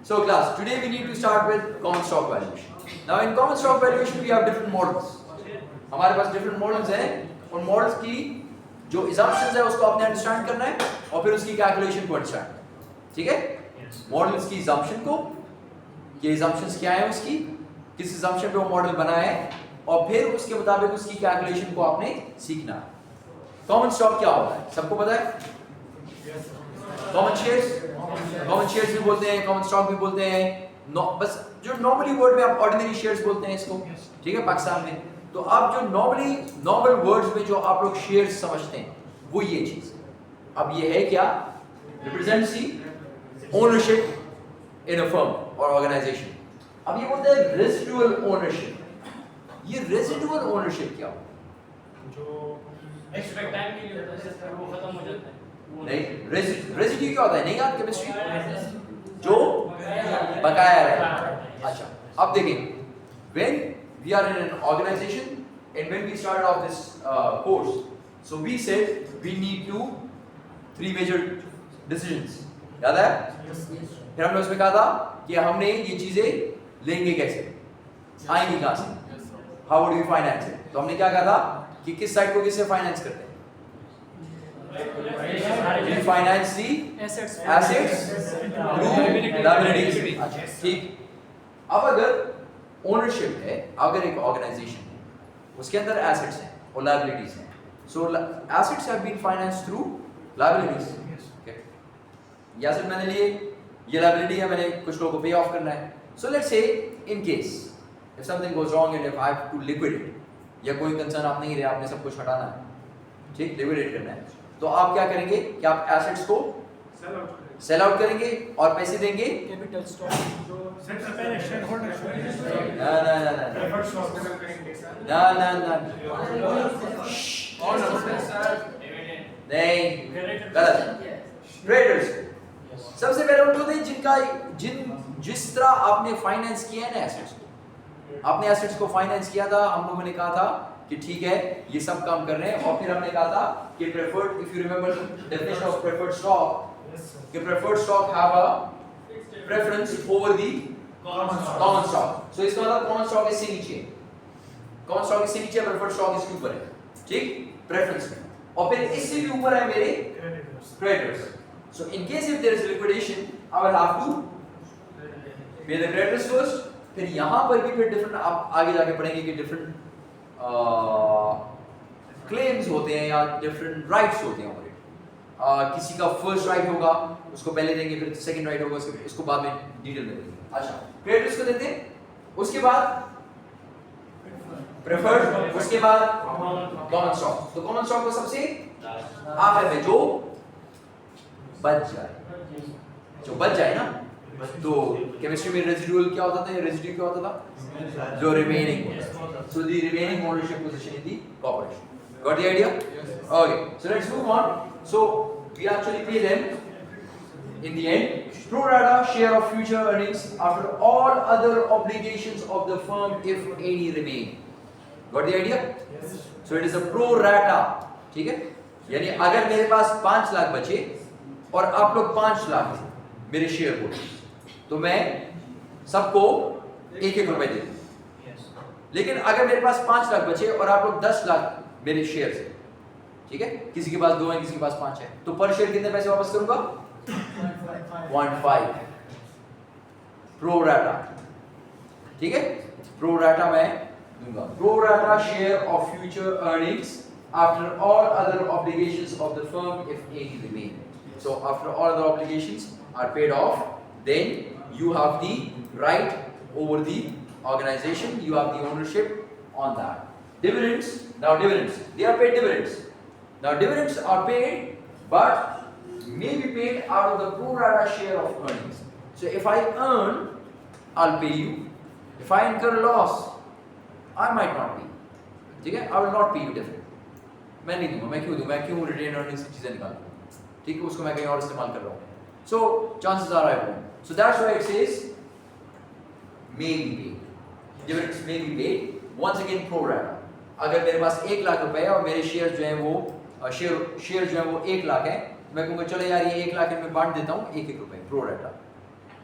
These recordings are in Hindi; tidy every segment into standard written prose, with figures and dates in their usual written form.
So class, today we need to start with common stock valuation. Now in common stock valuation we have different models. हमारे पास different models हैं और models की जो assumptions है उसको आपने understand करना है और फिर उसकी calculation को understand करना है, ठीक है? Models की assumption को, ये assumptions क्या है उसकी, किस assumption पे वो model बना है और फिर उसके मुताबिक उसकी calculation को आपने सीखना है. Common stock क्या होता है? सबको पता है? Common shares भी बोलते हैं, common stock भी बोलते हैं. बस जो normally word में आप ordinary shares बोलते हैं इसको, ठीक है पाकिस्तान में. तो आप जो normal words में जो आप लोग shares समझते हैं, वो ये चीज. अब ये है क्या? Represents the ownership in a firm or organization. अब ये बोलते हैं residual ownership. ये residual ownership क्या हो? जो एक्सपेक्ट टाइम के लिए होता है वो खत्म हो जाता है. नहीं, रेजिड्यू क्या होता है? नहीं याद केमिस्ट्री? जो बकाया रहे. अच्छा, अब देखें, when we are in an organization and when we started off this course, so we said we need to 3 major decisions. याद है? फिर हमने उसमें कहा था कि हमने ये चीजें लेंगे कैसे, आएंगी कहाँ से, how would we finance it? तो हमने क्या कहा था कि किस साइड को किससे फाइनेंस करते हैं? We finance the assets through liabilities. अच्छा, ठीक. अब अगर ownership है, अगर एक organization है, उसके अंदर assets हैं और liabilities हैं. So assets have been financed through liabilities. Okay. ये asset मैंने लिए, ये liability है, मैंने कुछ लोगों को pay off करना है. So let's say in case if something goes wrong and if I have to liquidate, या कोई concern आप नहीं रहे, आपने सब कुछ हटाना है, ठीक, liquidate करना है. तो आप क्या करेंगे कि आप एसेट्स को सेल आउट करेंगे और पैसे देंगे कैपिटल स्टॉक जो सबसे पहले शेयर होल्डर नहीं, गलत. ट्रेडर्स सबसे पहले उनको दें जिस तरह आपने फाइनेंस किया है ना एसेट्स को. आपने एसेट्स को फाइनेंस किया था, हम लोगों ने कहा था कि ठीक है ये सब काम कर रहे हैं और फिर हमने कहा था कि preferred, if you remember definition of preferred stock, कि preferred stock have a preference over the common stock. So इसका मतलब कॉमन स्टॉक इससे नीचे है, कॉमन स्टॉक इससे नीचे है, प्रेफर्ड स्टॉक इसके ऊपर है, ठीक, प्रेफरेंस में. और फिर इससे भी ऊपर है मेरे creditors. So in case if there is liquidation I will have to pay the creditors first. फिर यहां पर भी फिर डिफरेंट आप आगे जाके पढ़ेंगे कि डिफरेंट क्लेम्स होते हैं या डिफरेंट राइट्स होते हैं हमारे. किसी का फर्स्ट राइट होगा उसको पहले देंगे, फिर सेकंड राइट होगा उसको बाद में डिटेल में देंगे. अच्छा, क्रेडिटर्स को देते हैं, उसके बाद प्रेफर्ड, उसके बाद कॉमन स्टॉक. तो कॉमन स्टॉक को सबसे आखिर में जो बच जाए ना. तो केमिस्ट्री में रेजिडुअल क्या होता था, रेजिड्यू क्या होता था, जो रिमेनिंग होता था. So the remaining ownership position in the corporation. Got the idea? Okay, so let's move on. So we actually pay them in the end pro rata share of future earnings after all other obligations of the firm if any remain. Got the idea? Yes. So it is a pro rata. ठीक है, यानी अगर मेरे पास 5 लाख बचे और आप लोग 5 लाख मेरे शेयर होल्डर्स, तो मैं सबको 1-1 रुपए दे दूं. लेकिन अगर मेरे पास 5 लाख बचे और आप लोग 10 लाख मेरे शेयर है, ठीक है, किसी के पास 2 है किसी के पास 5 है, तो पर शेयर कितने पैसे वापस करूंगा? 0.5 प्रो राटा. ठीक है, प्रो राटा मैं दूंगा. Pro rata share of future earnings after all other obligations of the firm if any remain. So after all the obligations are paid off, then you have the right over the organization, you have the ownership on that. Dividends, now dividends, they are paid dividends. Now dividends are paid but may be paid out of the pro rata share of earnings. So if I earn, I'll pay you. If I incur a loss, I might not pay. ठीक है, I will not pay you dividend. मैं नहीं दूंगा, मैं क्यों दूं, मैं क्यों retained earnings की चीजें निकालूं, ठीक है, उसको मैं कहीं और इस्तेमाल कर रहा हूँ. So chances are I won't. So that's why it says may be paid. Dividends may be paid. Once again pro rata. अगर मेरे पास 1 लाख रुपए है और मेरे शेयर जो हैं वो शेयर जो हैं वो 1 लाख है, मैं कहूँगा चलो यार ये 1 लाख में बांट देता हूँ 1-1 रुपए प्रो रटा.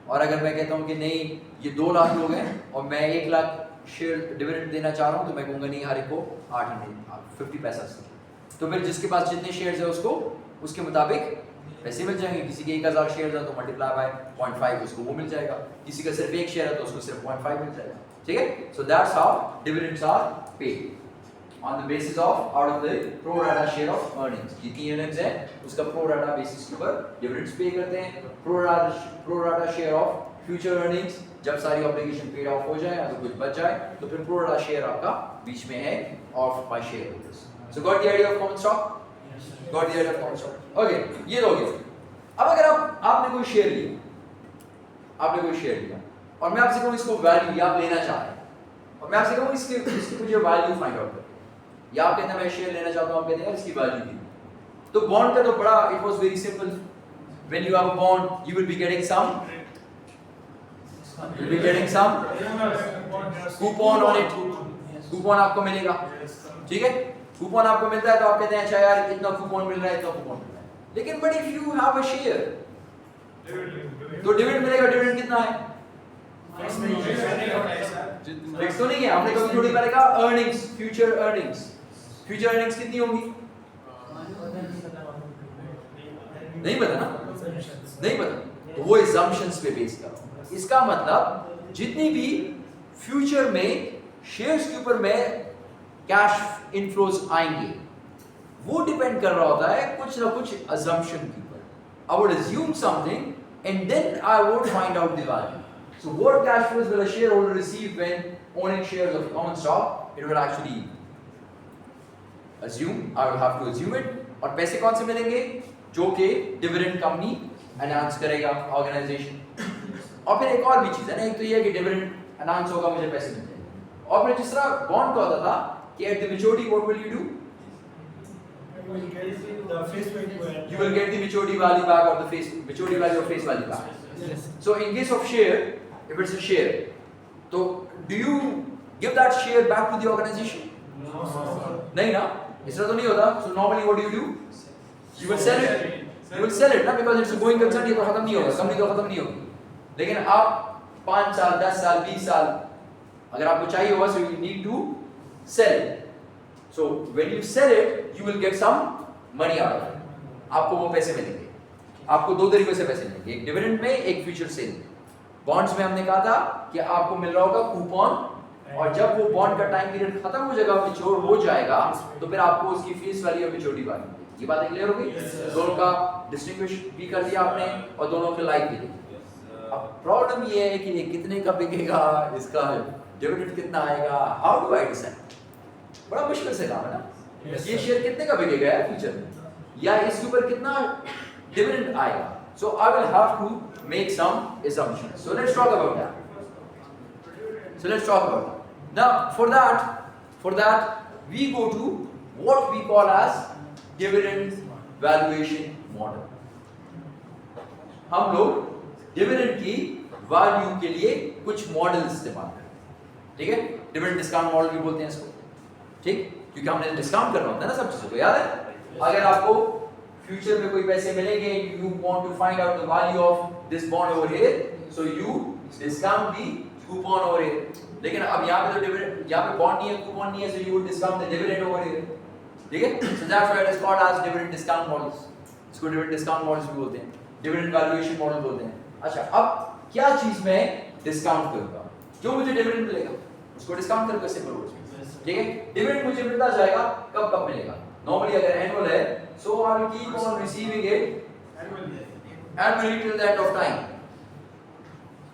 और अगर मैं कहता हूँ कि नहीं ये 2 लाख लोग हैं और मैं 1 लाख शेयर डिविडेंड देना चाह रहा हूँ, तो मैं कहूँगा नहीं हर एक को 50 पैसा से, तो फिर जिसके पास जितने शेयर्स है उसको उसके मुताबिक पैसे मिल जाएंगे। किसी के 1000 शेयर है तो मल्टीप्लाई बाय 0.5 उसको वो मिल जाएगा, किसी का सिर्फ 1 शेयर है तो उसको सिर्फ 0.5 मिल जाएगा। ठीक है, so that's how dividends are paid on the basis of out of the pro rata share of earnings. जितनी अर्निंग्स है उसका प्रो राटा बेसिस के ऊपर डिविडेंड्स पे करते हैं। Pro rata share of future earnings, जब सारी ऑब्लिगेशन पेड ऑफ हो जाए अगर कुछ बच जाए तो फिर प्रो राटा शेयर आपका बीच में है of by share holders. So got the idea of common stock, got the idea of common stock. Okay, ये हो गया। अब अगर आपने कोई शेयर लिया, आपने कोई शेयर लिया और मैं आपसे कहूं इसको वैल्यू या आप लेना चाह रहे हैं और मैं आपसे कहूं इसकी मुझे वैल्यू फाइंड आउट करो, या आप कहते हैं मैं शेयर लेना चाहता हूं, आप कहते हैं इसकी वैल्यू दी, तो बॉन्ड का तो बड़ा it was very simple. When you have a bond you will be getting some coupon on it, coupon आपको मिलेगा। ठीक है, कूपन आपको मिलता है तो आप कहते हैं अच्छा यार इतना कूपन मिल रहा है, इतना कूपन मिल रहा है। लेकिन but if you have a share तो डिविडेंड मिलेगा। डिविडेंड कितना है? फिक्स तो नहीं है, हमने कभी थोड़ी पहले कहा earnings, future earnings. Future earnings कितनी होंगी? नहीं पता ना, नहीं पता, तो वो assumptions पे बेस करो। इसका मतलब जितनी भी फ्यूचर में शेयर्स के ऊपर में कैश इनफ्लोज आएंगे वो डिपेंड कर रहा होता है कुछ ना कुछ assumption के ऊपर। I would assume something and then I would find out the value. So what cash flows will a shareholder receive when owning shares of common stock? It will actually assume, I will have to assume it। और पैसे कौन से मिलेंगे? जो कि डिविडेंड कंपनी अनाउंस करेगा, ऑर्गेनाइजेशन। और फिर एक और भी चीज है ना, एक तो ये है कि डिविडेंड अनाउंस होगा मुझे पैसे मिल जाएंगे, और फिर जिस तरह बॉन्ड का होता था कि at the maturity what will you do? You will get the maturity value back or the maturity value or face value back. Yes. So in case of share, if it's a share, so do you give that share back to the organization? No. नहीं ना, इस तरह तो नहीं होता। So normally what do? You will sell it. You will sell it ना, because it's a going concern, ये तो खत्म नहीं होगा, कंपनी तो खत्म नहीं होगी। लेकिन आप 5 साल, 10 साल, 20 साल अगर आपको चाहिए होगा, so you need to sell it. So when you sell it, you will get some money out of it. आपको वो पैसे मिलेंगे। आपको 2 तरीकों से पैसे मिलेंगे, एक डिविडेंड में, एक फ्यूचर सेल में। बॉन्ड्स में हमने कहा था कि आपको मिल रहा होगा कूपन, और जब वो बॉन्ड का टाइम पीरियड खत्म हो जाएगा, मैच्योर हो जाएगा, तो फिर आपको उसकी फेस वैल्यू और मैच्योरिटी वैल्यू मिलेगी। ये बात क्लियर हो गई? दोनों का डिस्टिंग्विश भी कर दिया आपने और दोनों के लाइक भी दिए। अब प्रॉब्लम ये है कि ये कितने का बिकेगा, इसका डिविडेंड कितना आएगा, हाउ डू आई डिसाइड? बड़ा मुश्किल से काम है ना। ये शेयर कितने का बिकेगा यार फ्यूचर में, या इसके ऊपर कितना डिविडेंड आएगा? So I will have to make some assumptions. So let's talk about that. Now for that we go to what we call as dividend valuation model. हम लोग डिविडेंड की वैल्यू के लिए कुछ मॉडल इस्तेमाल करें। ठीक है, डिविडेंड डिस्काउंट मॉडल भी बोलते हैं इसको। ठीक, क्योंकि हमने डिस्काउंट करना होता है ना सब चीजों को, याद है? अगर आपको फ्यूचर में कोई पैसे मिलेंगे, you want to find out the value of this bond over here, so you discount the coupon over here. लेकिन अब यहाँ पे तो डिविडेंड, यहाँ पे बॉन्ड नहीं है, कूपन नहीं है, so you would discount the dividend over here. ठीक है, so that's why it is called as dividend discount models. इसको डिविडेंड डिस्काउंट मॉडल्स भी बोलते हैं, डिविडेंड वैल्यूएशन मॉडल बोलते हैं। अच्छा, अब क्या चीज मैं डिस्काउंट करूंगा? जो मुझे डिविडेंड मिलेगा उसको डिस्काउंट करके सिंपल वर्ड्स में। ठीक है, डिविडेंड मुझे मिलता जाएगा, कब कब मिलेगा? नॉर्मली अगर एनुअल है, so I will keep on receiving it annually till the end of time.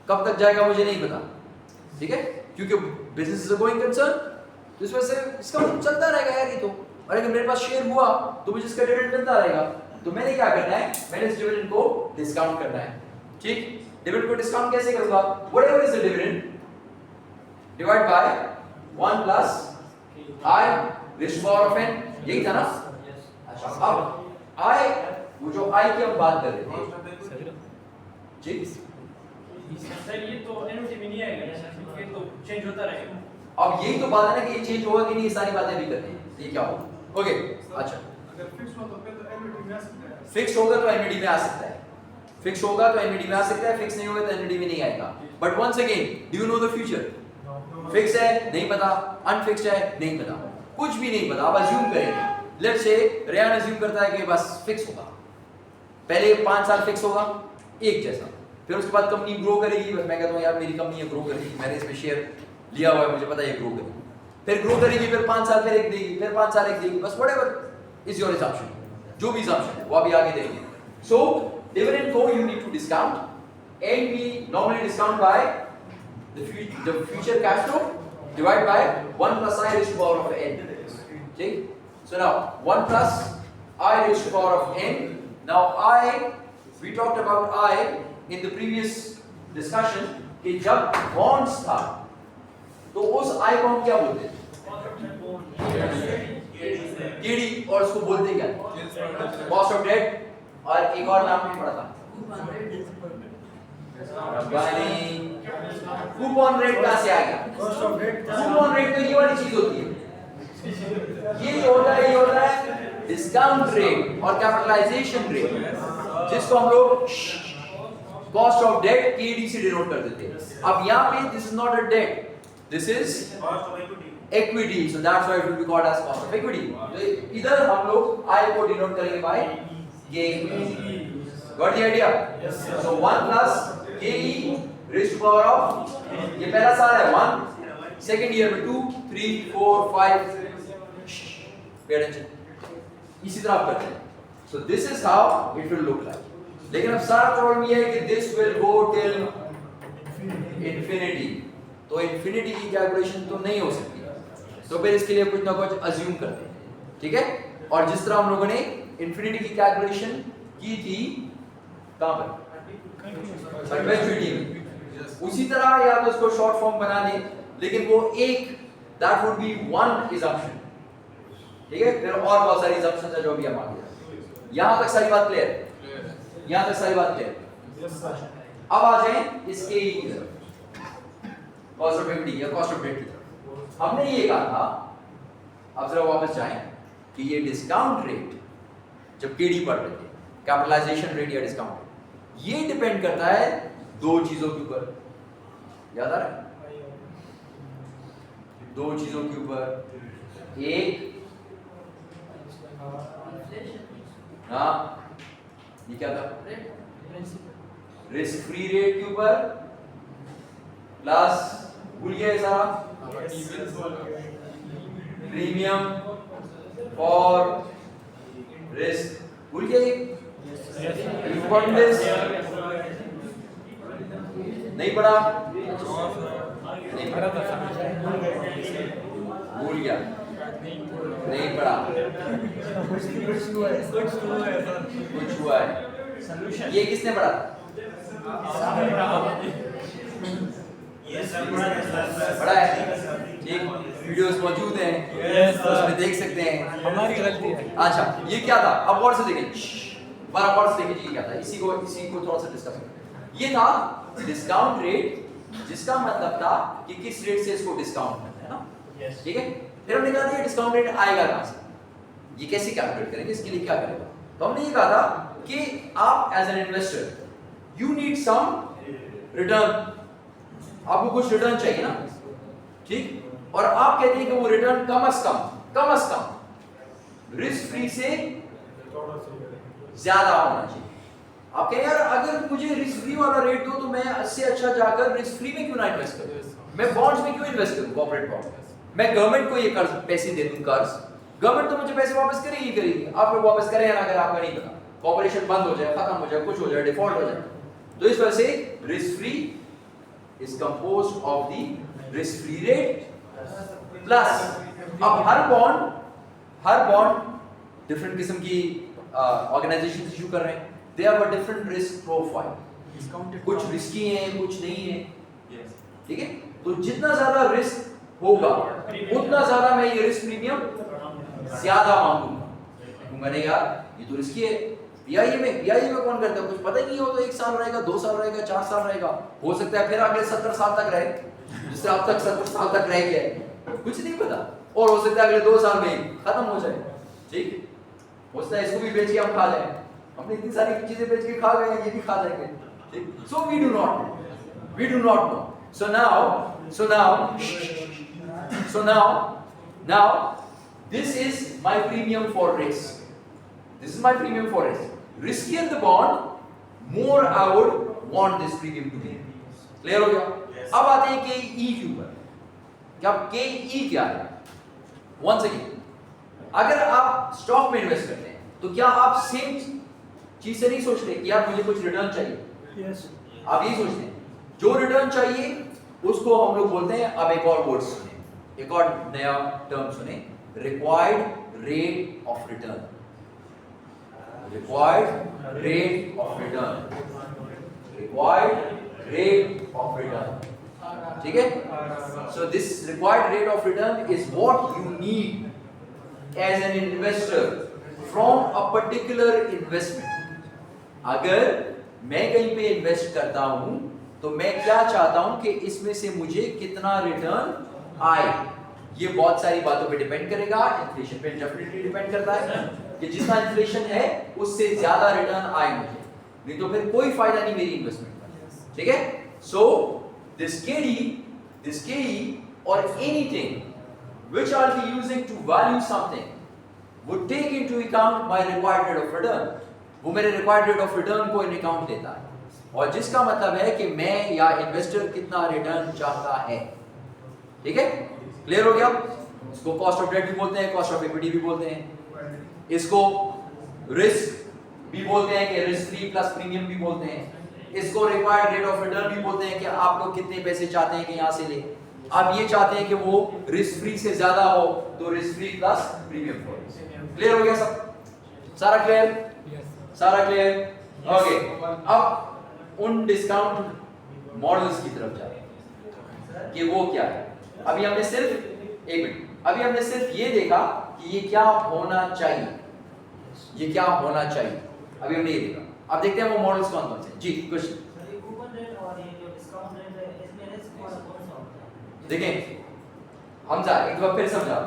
कब तक जाएगा मुझे नहीं पता। ठीक है, क्योंकि business is a going concern, तो इस वजह से इसका मतलब चलता रहेगा यार ये तो। और अगर मेरे पास शेयर हुआ तो मुझे इसका डिविडेंड मिलता रहेगा, तो मैंने क्या करना है? मैंने इस डिविडेंड को डिस्काउंट करना है। ठीक, डिविडेंड को डिस्काउंट कैसे करूंगा? Whatever is the dividend divide by 1 plus i ratio power of n, यही था ना? अच्छा, अब i, वो जो i की हम बात कर रहे थे, ठीक? सर ये तो एनुटी में नहीं आएगा, ये तो चेंज होता रहेगा। अब यही तो बात है ना कि ये चेंज होगा कि नहीं, ये सारी बातें भी करनी है। ये क्या होगा? ओके, अच्छा, अगर फिक्स हो तो फिर तो एनुटी में आ सकता है। फिक्स होगा तो एनुटी में आ सकता है। फिक्स होगा तो एनवीडी में आ सकता है, फिक्स नहीं होगा तो एनवीडी में नहीं आएगा। But once again, do you know the future? Fix है नहीं पता, अनफिक्स्ड है नहीं पता, कुछ भी नहीं पता। आप अज्यूम करेंगे, लेट्स से रेयान अज्यूम करता है कि बस फिक्स होगा, पहले 5 साल फिक्स होगा एक जैसा, फिर उसके बाद कंपनी ग्रो करेगी। बस मैं कहता हूँ यार मेरी कंपनी ग्रो करेगी, मैंने इसमें शेयर लिया हुआ है, मुझे पता है ये ग्रो करेगी, फिर ग्रो करेगी, फिर 5 साल फिर एक देगी, फिर 5 साल एक देगी, बस व्हाटएवर इज योर assumption, जो भी assumption है वो अभी आगे देंगे। सो dividend flow you need to discount, and we normally discount by the future cash flow divided by 1 plus I raised to the power of n. Okay? So now 1 plus I raised to the power of n. Now we talked about I in the previous discussion कि जब bonds था तो उस I को हम क्या बोलते हैं? KD, और उसको बोलते क्या? Cost of debt, और एक और नाम भी पढ़ा था कूपन रेट कहाँ से आ गया? कूपन रेट तो ये वाली चीज होती है, ये होता है डिस्काउंट रेट और कैपिटलाइजेशन रेट, जिसको हम लोग कॉस्ट ऑफ डेट केडी से डिनोट कर देते हैं। अब यहाँ पे this is not a debt, this is equity, so that's why it will be called as cost of equity. तो इधर हम लोग I को डिनोट करेंगे bye KE. Got the idea? Yes, sir. So 1 plus KE raised to power of, ये पहला साल है 1, सेकंड ईयर में 2, 3, 4, 5, pay attention, इसी तरह आप करते हैं। So this is how it will look like. लेकिन अब सारा प्रॉब्लम ये है कि this will go till infinity, तो infinity की कैलकुलेशन तो नहीं हो सकती, तो फिर इसके लिए कुछ ना कुछ अज्यूम करते हैं, ठीक है? और जिस तरह हम लोगों ने इंफिनिटी की कैलकुलेशन की थी कहां पर? परपेचुइटी में, उसी तरह या तो इसको शॉर्ट फॉर्म बना दें, लेकिन वो एक that would be one assumption, ठीक है? फिर और बहुत सारी assumptions है जो भी हम आगे, यहां तक सारी बात क्लियर है? यहां तक सारी बात क्लियर? अब आ जाएं इसके की तरफ, कॉस्ट ऑफ इक्विटी या कॉस्ट ऑफ डेट की तरफ। हमने ये कहा था, अब जरा वापस जाएं, कि ये डिस्काउंट रेट जब केडी पढ़ रहे थे, कैपिटलाइजेशन रेट या डिस्काउंट रेट, ये डिपेंड करता है दो चीजों के ऊपर, याद आ रहा है? दो चीजों के ऊपर, एक हाँ ये क्या था? रिस्क फ्री रेट के ऊपर, प्लस भूल गया सारा प्रीमियम फॉर रिस्क, भूल गए? इम्पोर्टेंट नहीं पढ़ा? नहीं पढ़ा, भूल गया, नहीं पढ़ा, कुछ हुआ है। ये किसने पढ़ा? बड़ा है, ठीक, वीडियोस मौजूद हैं, उसमें देख सकते हैं। हमारी गलती है। अच्छा ये क्या था? अब और से देखें, बार बार से देखिए क्या था, इसी को थोड़ा सा डिस्कस करें। ये था डिस्काउंट रेट, जिसका मतलब था कि किस रेट से इसको डिस्काउंट करना है ना, ठीक है? फिर हमने कहा था डिस्काउंट रेट आएगा कहां से, ये कैसे कैलकुलेट करेंगे, इसके लिए क्या करेगा? तो हमने ये कहा था कि आप as an investor you need some return, आपको कुछ रिटर्न चाहिए ना, ठीक? और आप कहते हैं कि वो रिटर्न कम से कम रिस्क फ्री से ज्यादा होना चाहिए। आप कहें यार अगर मुझे रिस्क फ्री वाला रेट दो तो मैं इससे अच्छा जाकर रिस्क फ्री में क्यों ना इन्वेस्ट करूं, मैं बॉन्ड्स में क्यों इन्वेस्ट करूं, कॉर्पोरेट बॉन्ड, मैं गवर्नमेंट को ये कर्ज पैसे दे दूं, कर्ज, गवर्नमेंट तो मुझे पैसे वापस करेगी, आप लोग वापस करें या ना करें आपका नहीं पता, कॉर्पोरेशन बंद हो जाए, खत्म हो जाए, कुछ हो जाए, डिफॉल्ट हो जाए, तो इस वजह से risk free is composed of the risk free rate plus, अब हर बॉन्ड डिफरेंट किस्म की ऑर्गेनाइजेशन इशू कर रहे हैं, they have a different risk profile, कुछ रिस्की हैं कुछ नहीं है, ठीक है? तो जितना ज्यादा रिस्क होगा उतना ज्यादा मैं ये रिस्क प्रीमियम ज्यादा मांगूंगा। नहीं यार ये तो रिस्की है, पीआईए में कौन करता है, कुछ पता ही नहीं हो, तो 1 साल रहेगा, 2 साल रहेगा, 4 साल रहेगा, हो सकता है फिर अगले 70 साल तक रहे, जिससे अब तक 70 साल तक रह गया है, कुछ नहीं पता, और हो सकता है अगले 2 साल में खत्म हो जाए, ठीक? हो सकता है इसको भी बेच के हम खा जाए, हमने इतनी सारी चीजें बेच के खा गए, ये भी खा जाएंगे। So we do not know. So now this is my premium for risk. Riskier the bond, more I would want this premium to be. Clear हो गया? Yes. अब आते हैं KE के ऊपर। क्या KE क्या है? Once again, अगर आप स्टॉक में इन्वेस्ट करते हैं तो क्या आप सेम चीज से नहीं सोचते कि यार मुझे कुछ रिटर्न चाहिए? यस आप यही सोचते हैं, जो रिटर्न चाहिए उसको हम लोग बोलते हैं। अब एक और वर्ड सुने, एक और नया टर्म सुने, रिक्वायर्ड रेट ऑफ रिटर्न। ठीक है? So this required rate of return is what you need as an investor from a particular investment. अगर मैं कहीं पे इन्वेस्ट करता हूं तो मैं क्या चाहता हूं कि इसमें से मुझे कितना रिटर्न आए। ये बहुत सारी बातों पे डिपेंड करेगा। इन्फ्लेशन पे डेफिनेटली डिपेंड करता है कि जितना इन्फ्लेशन है उससे ज्यादा रिटर्न आए मुझे, नहीं तो फिर कोई फायदा नहीं मेरी इन्वेस्टमेंट का। ठीक है? So this KE or anything which I'll be using to value something would take into account my required rate of return। वो मेरे required rate of return को इन अकाउंट लेता है, और जिसका मतलब है कि मैं या इन्वेस्टर कितना रिटर्न चाहता है। ठीक है? क्लियर हो गया? इसको कॉस्ट ऑफ डेट भी बोलते हैं, कॉस्ट ऑफ इक्विटी भी बोलते हैं, इसको रिस्क भी बोलते हैं कि रिस्क फ्री प्लस प्रीमियम भी बोलते हैं, इसको रिक्वायर्ड रेट ऑफ रिटर्न भी बोलते हैं कि आप लोग कितने पैसे चाहते हैं कि यहाँ से ले। आप ये चाहते हैं कि वो रिस्क फ्री से ज्यादा हो तो रिस्क फ्री प्लस प्रीमियम हो। क्लियर हो गया सब? सारा क्लियर? सारा क्लियर? ओके, अब उन डिस्काउंट मॉडल्स की तरफ जाते हैं कि वो क्या है। अभी हमने सिर्फ ये देखा कि ये क्या होना चाहिए, अभी हमने ये देखा। अब देखते हैं वो मॉडल्स कौन कौन से। जी क्वेश्चन। कूपन रेट और ये जो डिस्काउंट रेट है इसमें रिस्क वाला कौन सा होता है? देखें हमजा एक बार फिर समझा,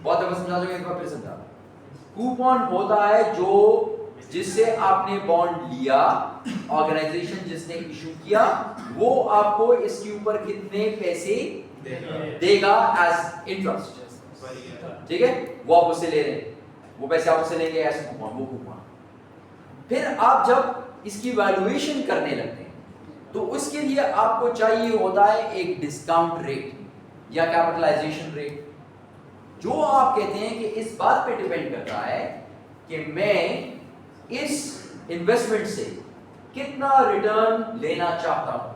बहुत दफा समझा चुके, एक बार फिर समझा। कूपन होता है जो जिससे आपने बॉन्ड लिया, ऑर्गेनाइजेशन जिसने इशू किया, वो आपको इसके ऊपर कितने पैसे देगा एज इंटरेस्ट। ठीक है? वो आप उससे ले रहे हैं, वो पैसे आप उससे लेंगे एज कूपन, वो कूपन। फिर आप जब इसकी वैल्यूएशन करने लगते हैं तो उसके लिए आपको चाहिए होता है एक डिस्काउंट रेट या कैपिटलाइजेशन रेट, जो आप कहते हैं कि इस बात पे डिपेंड करता है कि मैं इस इन्वेस्टमेंट से कितना रिटर्न लेना चाहता हूं।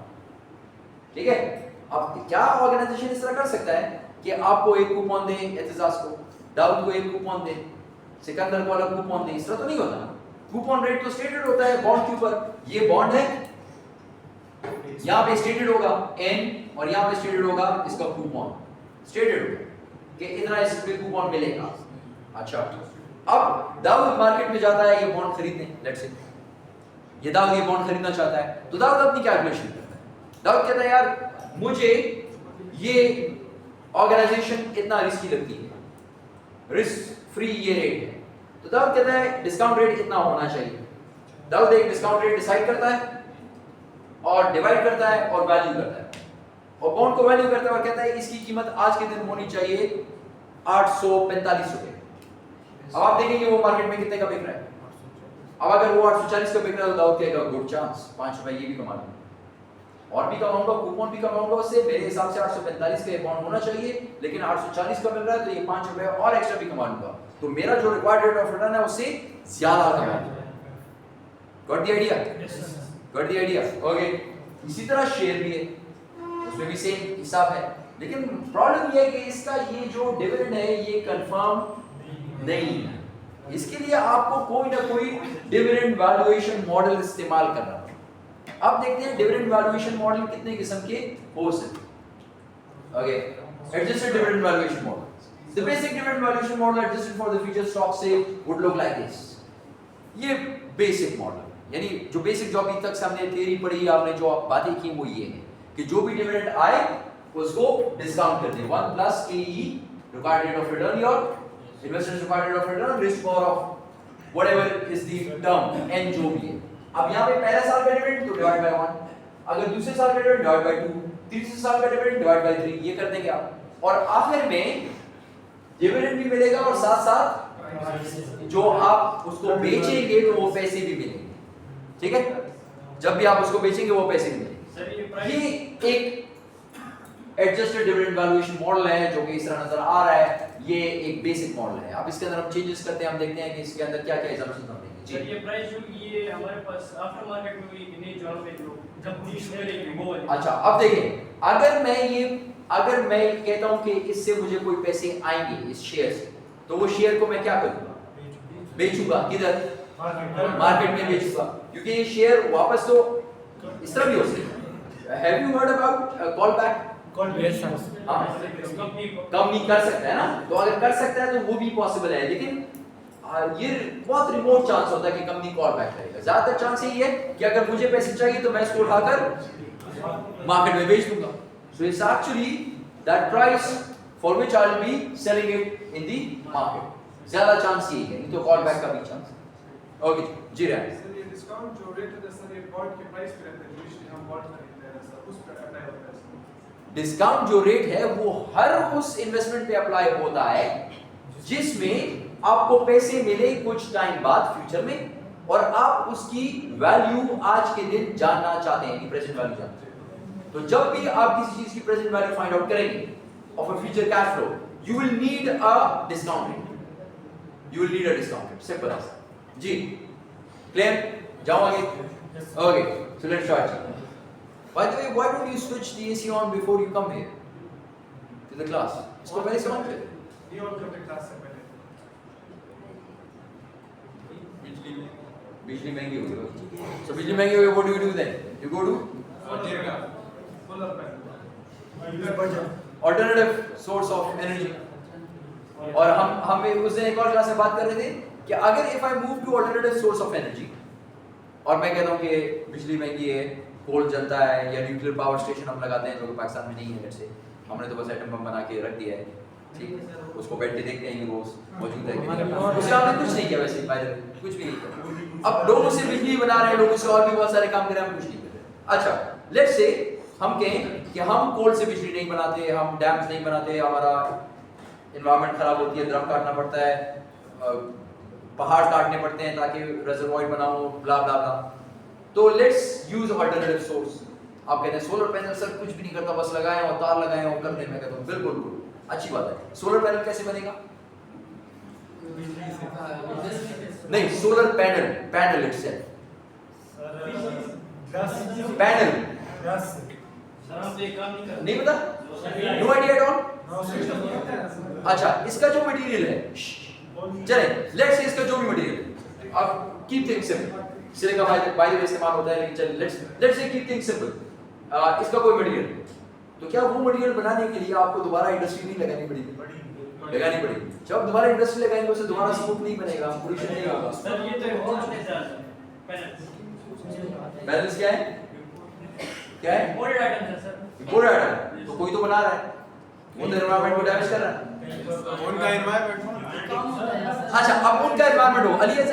ठीक है? अब क्या ऑर्गेनाइजेशन इस तरह कर सकता है कि आपको एक कूपन दे, एतजाज को, दाऊद को एक कूपन दे, सिकंदर को अलग कूपन दे? इस तरह तो नहीं होता। कूपन रेट तो स्टेटेड होता है बॉन्ड के ऊपर। ये बॉन्ड है, यहां पे स्टेटेड होगा N और यहां पे स्टेटेड होगा इसका कूपन, स्टेटेड होगा कि इतना इस पे कूपन मिलेगा। अच्छा, अब दाऊद मार्केट में जाता है ये बॉन्ड खरीदने, लेट्स से ये दाऊद ये बॉन्ड खरीदना चाहता है, तो दाऊद अपनी कैलकुलेशन करता है। दाऊद कहता है यार मुझे ये ऑर्गेनाइजेशन इतना रिस्की लगती है, रिस्क फ्री ये रेट है, तो दाऊद कहता है डिस्काउंट रेट इतना होना चाहिए। दाऊद एक डिस्काउंट रेट डिसाइड करता है और डिवाइड करता है और वैल्यू करता है, और बॉन्ड को वैल्यू करता है और कहता है इसकी कीमत आज के दिन होनी चाहिए 845 रुपए। अब आप देखेंगे वो मार्केट में कितने का बिक रहा है। अब अगर वो 840 का बिक रहा है तो दाऊद कहेगा गुड चांस, 5 रुपए ये भी कमा लूंगा और भी कमाऊंगा, कूपन भी कमाऊंगा उससे। मेरे हिसाब से 845 का बॉन्ड होना चाहिए, लेकिन 840 का मिल रहा है तो ये 5 रुपए और एक्स्ट्रा भी कमा लूंगा, तो मेरा जो रिक्वायर्ड रेट ऑफ रिटर्न है उससे ज्यादा कमाऊंगा। Got the idea? Got the idea? Okay. इसी तरह शेयर भी है, उसमें भी सेम हिसाब है, लेकिन प्रॉब्लम ये है कि इसका ये जो डिविडेंड है ये कंफर्म नहीं है। इसके लिए आपको कोई ना कोई डिविडेंड वैल्यूएशन मॉडल इस्तेमाल करना पड़ेगा। अब देखते हैं डिविडेंड वैल्यूएशन मॉडल कितने किस्म के हो सकते। Okay, adjusted dividend valuation model. The basic dividend valuation model adjusted for the future stock sale would look like this। ये बेसिक मॉडल, यानी जो बेसिक जो अभी तक से हमने थियरी पढ़ी, आपने जो बातें की वो ये है कि जो भी डिविडेंड आए उसको डिस्काउंट कर दें। 1 plus KE required rate of return, your investors required rate of return, risk power of whatever is the term n जो भी है। अब यहाँ पे पहला साल का डिविडेंड तो डिवाइड बाय 1, अगर दूसरे साल का डिविडेंड डिवाइड बाय 2, तीसरे साल का डिविडेंड डिवाइड बाय 3, ये कर देंगे आप और आखिर में डिविडेंड भी मिलेगा और साथ साथ जो आप उसको बेचेंगे तो वो पैसे भी मिलेंगे, ठीक है? जब भी आप उसको बेचेंगे वो पैसे भी मिलेंगे। सर ये ये प्राइस एक एडजस्टेड डिविडेंड वैल्यूएशन मॉडल है जो कि इस तरह नजर आ रहा है। ये एक बेसिक मॉडल है। अब इसके अंदर हम चेंजेस करते हैं, हम देखते हैं कि इसके अंदर क्या क्या assumptions हम देंगे। सर ये प्राइस जो ये हमारे पास आफ्टर मार्केट में भी नहीं जो हमें जो कंपनी मिलेगी वो वाली। अच्छा, अब देखें, अगर मैं कहता हूं कि इससे मुझे कोई पैसे आएंगे इस शेयर से, तो वो शेयर को मैं क्या करूंगा? बेचूंगा। किधर? मार्केट में बेचूंगा, क्योंकि ये शेयर वापस तो इस तरह भी हो सकता है। Have you heard about call back? Company कर सकता है ना, तो अगर कर सकता है तो वो भी पॉसिबल है, लेकिन ये बहुत रिमोट चांस होता है कि कंपनी कॉल बैक करेगा। ज्यादातर चांस यही है कि अगर मुझे पैसे चाहिए तो मैं इसको उठाकर मार्केट में बेच दूंगा। So it's actually that price for which I will be selling it in the market. ज्यादा चांस यही है, नहीं तो कॉल बैक का भी चांस है। ओके जी, रहा सर ये डिस्काउंट जो रेट है सर ये बॉट के प्राइस पे रहता है, जो इसलिए हम बॉट खरीदते हैं सर, उस पे अप्लाई होता है सर। डिस्काउंट जो रेट है वो हर उस इन्वेस्टमेंट पे अप्लाई होता है जिसमें आपको पैसे मिले कुछ टाइम बाद फ्यूचर में और आप उसकी वैल्यू आज के दिन जानना चाहते हैं, प्रेजेंट वैल्यू जानते हैं। तो जब भी आप किसी चीज की प्रेजेंट वैल्यू फाइंड आउट करेंगे of a future cash flow, you will need a discount rate. You will need a discount rate, simple as. जी क्लियर? जाओ आगे। Okay, so let's start. By the way, why don't you switch the AC on before you come here to the class? इसको पहले से ऑन कर। ये ऑन करते क्लास से पहले बिजली महंगी हो गई। So बिजली महंगी हो गई, what do you do then? You go to solar panel, alternative source of energy। और हम उस दिन एक और क्लास में बात कर रहे थे कि अगर if I move to alternative source of energy और मैं कहता हूँ कि बिजली महंगी है, कोल जलता है या न्यूक्लियर पावर स्टेशन हम लगाते हैं जो कि पाकिस्तान में नहीं है, जैसे हमने तो बस एटम बम बना के रख दिया है, ठीक, उसको बैठ के देखते हैं कि रोज मौजूद है कि नहीं। उससे हमने कुछ नहीं किया, वैसे बाय द वे कुछ भी नहीं किया। अब लोगों से बिजली बना रहे हैं, लोगों से और भी बहुत सारे काम कर रहे हैं, हम कुछ नहीं कर रहे। अच्छा, लेट्स से हम कहें कि हम कोल से बिजली नहीं बनाते, हम डैम्स नहीं बनाते, हमारा एनवायरनमेंट खराब होती है, दरख्त काटना पड़ता है, पहाड़ काटने पड़ते हैं ताकि रिजर्वॉयर बनाओ, ब्ला ब्ला ब्ला। तो लेट्स यूज अल्टरनेटिव सोर्स। आप कहते हैं सोलर पैनल सर कुछ भी नहीं करता, बस लगाए और तार लगाए और कर दे। मैं कहता हूं बिल्कुल अच्छी बात है। सोलर पैनल कैसे बनेगा? नहीं, solar panel itself, panel sir हम तो ये काम नहीं करते। नहीं पता? No idea at all? अच्छा, इसका जो मटेरियल है, चले लेट्स से इसका जो भी मटेरियल है, अब keep things simple. Silicon by the way इस्तेमाल होता है, लेकिन चल let's say keep things simple. इसका कोई मटेरियल है, तो क्या वो मटेरियल बनाने के लिए आपको दोबारा इंडस्ट्री नहीं लगानी पड़ेगी? जब दोबारा इंडस्ट्री लगाएंगे उससे दोबारा स्मोक नहीं बनेगा, पोल्यूशन नहीं होगा। सर ये तो बहुत पैनल बैलेंस क्या है? क्या है? इंपोर्टेड आइटम है सर। इंपोर्टेड आइटम, तो कोई तो बना रहा है, वो तो एनवायरनमेंट को डैमेज कर रहा है। उनका एनवायरनमेंट अच्छा, अब उनका एनवायरनमेंट हो, Ali is a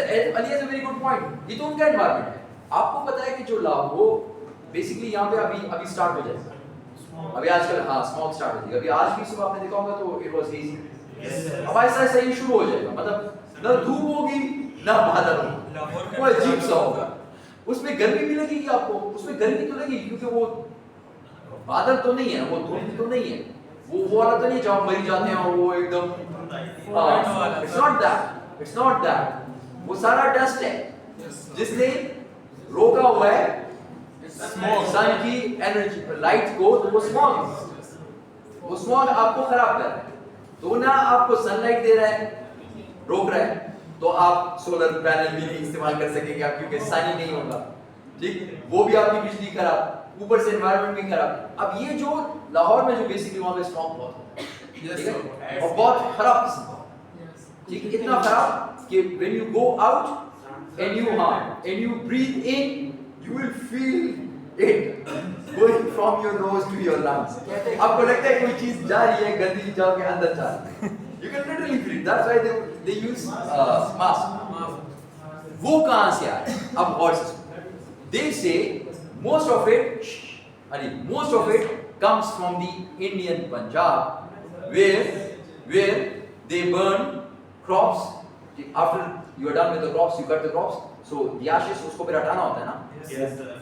very good point. ये तो उनका एनवायरनमेंट है। आपको पता है कि जो लाभ वो बेसिकली यहाँ पे अभी स्टार्ट हो जाएगा, अभी आजकल हाँ स्मॉग स्टार्ट हो जाएगा। अभी आज भी सुबह आपने देखा होगा तो इट वाज हेजी, अब ऐसा ऐसा ही शुरू हो जाएगा, मतलब ना धूप होगी ना बादल होगा, वो अजीब सा होगा। उसमें गर्मी भी लगेगी आपको, उसमें गर्मी तो लगेगी क्योंकि वो बादल तो नहीं है, वो धूप तो नहीं है, वो वाला तो नहीं जहाँ मरी जाते हैं और वो एकदम, इट्स नॉट दैट, वो सारा डस्ट है जिसने रोका हुआ है सन की एनर्जी लाइट को, तो वो स्मॉग आपको खराब कर रहा है। तो ना आपको सनलाइट दे रहा है, रोक रहा है, तो आप सोलर पैनल भी नहीं इस्तेमाल कर सकेंगे आप, क्योंकि सनी नहीं होगा, ठीक, वो भी आपकी बिजली खराब, ऊपर से एनवायरनमेंट भी खराब। अब ये जो लाहौर में जो बेसिकली वहां पे स्मॉग बहुत होता है और बहुत खराब किस्म का, ठीक, इतना खराब कि when you go out and you breathe in, you will feel it going from your nose to your lungs. आपको लगता है कोई चीज जा रही है, गंदी जाओ के अंदर जा रही है। You can literally feel it. That's why they use mask. वो कहां से आया? अब गौर से दे से most of it comes from the Indian Punjab where they burn crops. After you are done with the crops, you cut the crops, so the ashes उसको फिर हटाना होता है ना,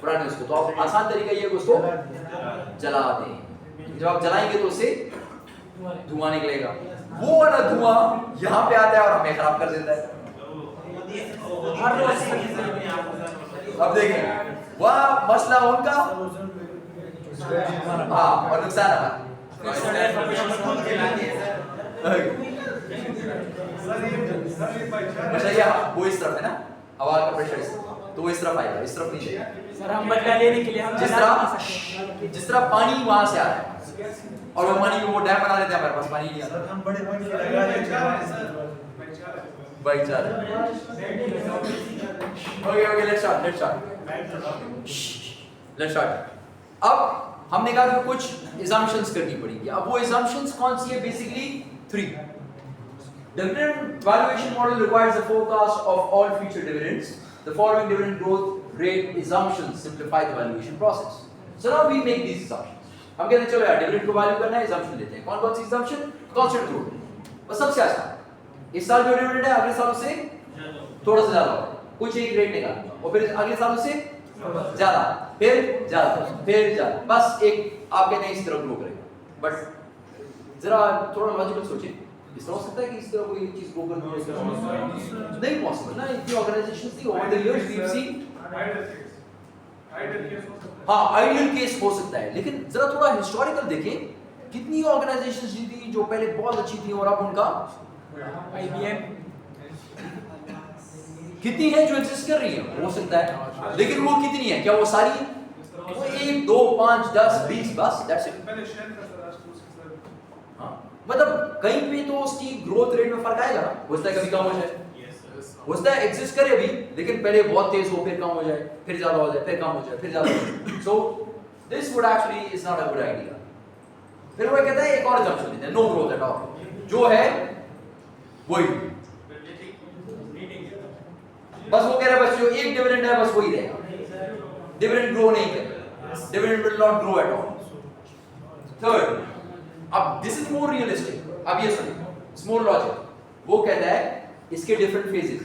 पुराने उसको, तो आप आसान तरीका ये है कि उसको जला दें। जब आप जलाएंगे तो उससे धुआं निकलेगा, वो वाला धुआं यहाँ पे आता है और हमें खराब कर देता है। अब देखें वह मसला उनका, हाँ, और नुकसान हमारा। वो इस तरफ है ना, हवा का प्रेशर तो वो इस तरफ आएगा, इस तरफ नहीं जाएगा। सर हम बदला लेने के लिए हम जिस तरह पानी वहां से आ रहा है और वो पानी वो डैम बना देते हैं, हमारे पास पानी नहीं आता। हम बड़े पानी लगा देते हैं भाईचारा। Okay let's start. अब हमने कहा कि कुछ assumptions करनी पड़ेगी। अब वो assumptions कौन सी है? Basically 3. Dividend valuation model requires a forecast of all future dividends. The following dividend growth rate assumptions simplify the valuation process. So now we make these assumptions. हम कहते हैं चलो यार डिविडेंड को वैल्यू करना है, assumption लेते हैं। कौन कौन सी assumption? Constant growth। बस सबसे आसान। इस साल जो डिविडेंड है अगले साल से थोड़ा सा ज्यादा होगा, कुछ एक रेट निकालना, और फिर अगले साल से ज्यादा, फिर ज्यादा, बस एक आप कहते हैं इस तरह ग्रो करेगा। बट जरा थोड़ा लॉजिकल सोचिए, इस तरह हो सकता है कि इस तरह कोई चीज ग्रो कर नहीं पॉसिबल ना। इतनी ऑर्गेनाइजेशंस थी over the years we have seen. हाँ आइडियल केस हो सकता है, लेकिन जरा थोड़ा हिस्टोरिकल देखें, कितनी ऑर्गेनाइजेशंस थी जो पहले बहुत अच्छी थी और अब उनका IBM कितनी है जो एग्जिस्ट कर रही है, हो सकता है, लेकिन वो कितनी है? क्या वो सारी है? वो 1 2 5 10 20 बस, दैट्स इट। हाँ मतलब कहीं पे तो उसकी ग्रोथ रेट में फर्क आएगा ना, हो सकता है कभी कम हो जाए, हो सकता है एग्जिस्ट करे अभी लेकिन पहले बहुत तेज हो, फिर कम हो जाए, फिर ज्यादा हो जाए, फिर कम हो जाए, फिर ज्यादा हो जाए। So this would actually is not a good idea. फिर वो कहता है एक और assumption देते हैं, नो ग्रोथ एट ऑल, जो है वही, बस वो कह रहा है बस जो एक डिविडेंड है बस वही रहेगा, डिविडेंड ग्रो नहीं करेगा, dividend will not grow at all. Third, अब दिस इज मोर रियलिस्टिक, अब ये सुनिए, इट्स मोर लॉजिक। वो कहता है इसके डिफरेंट फेजेस,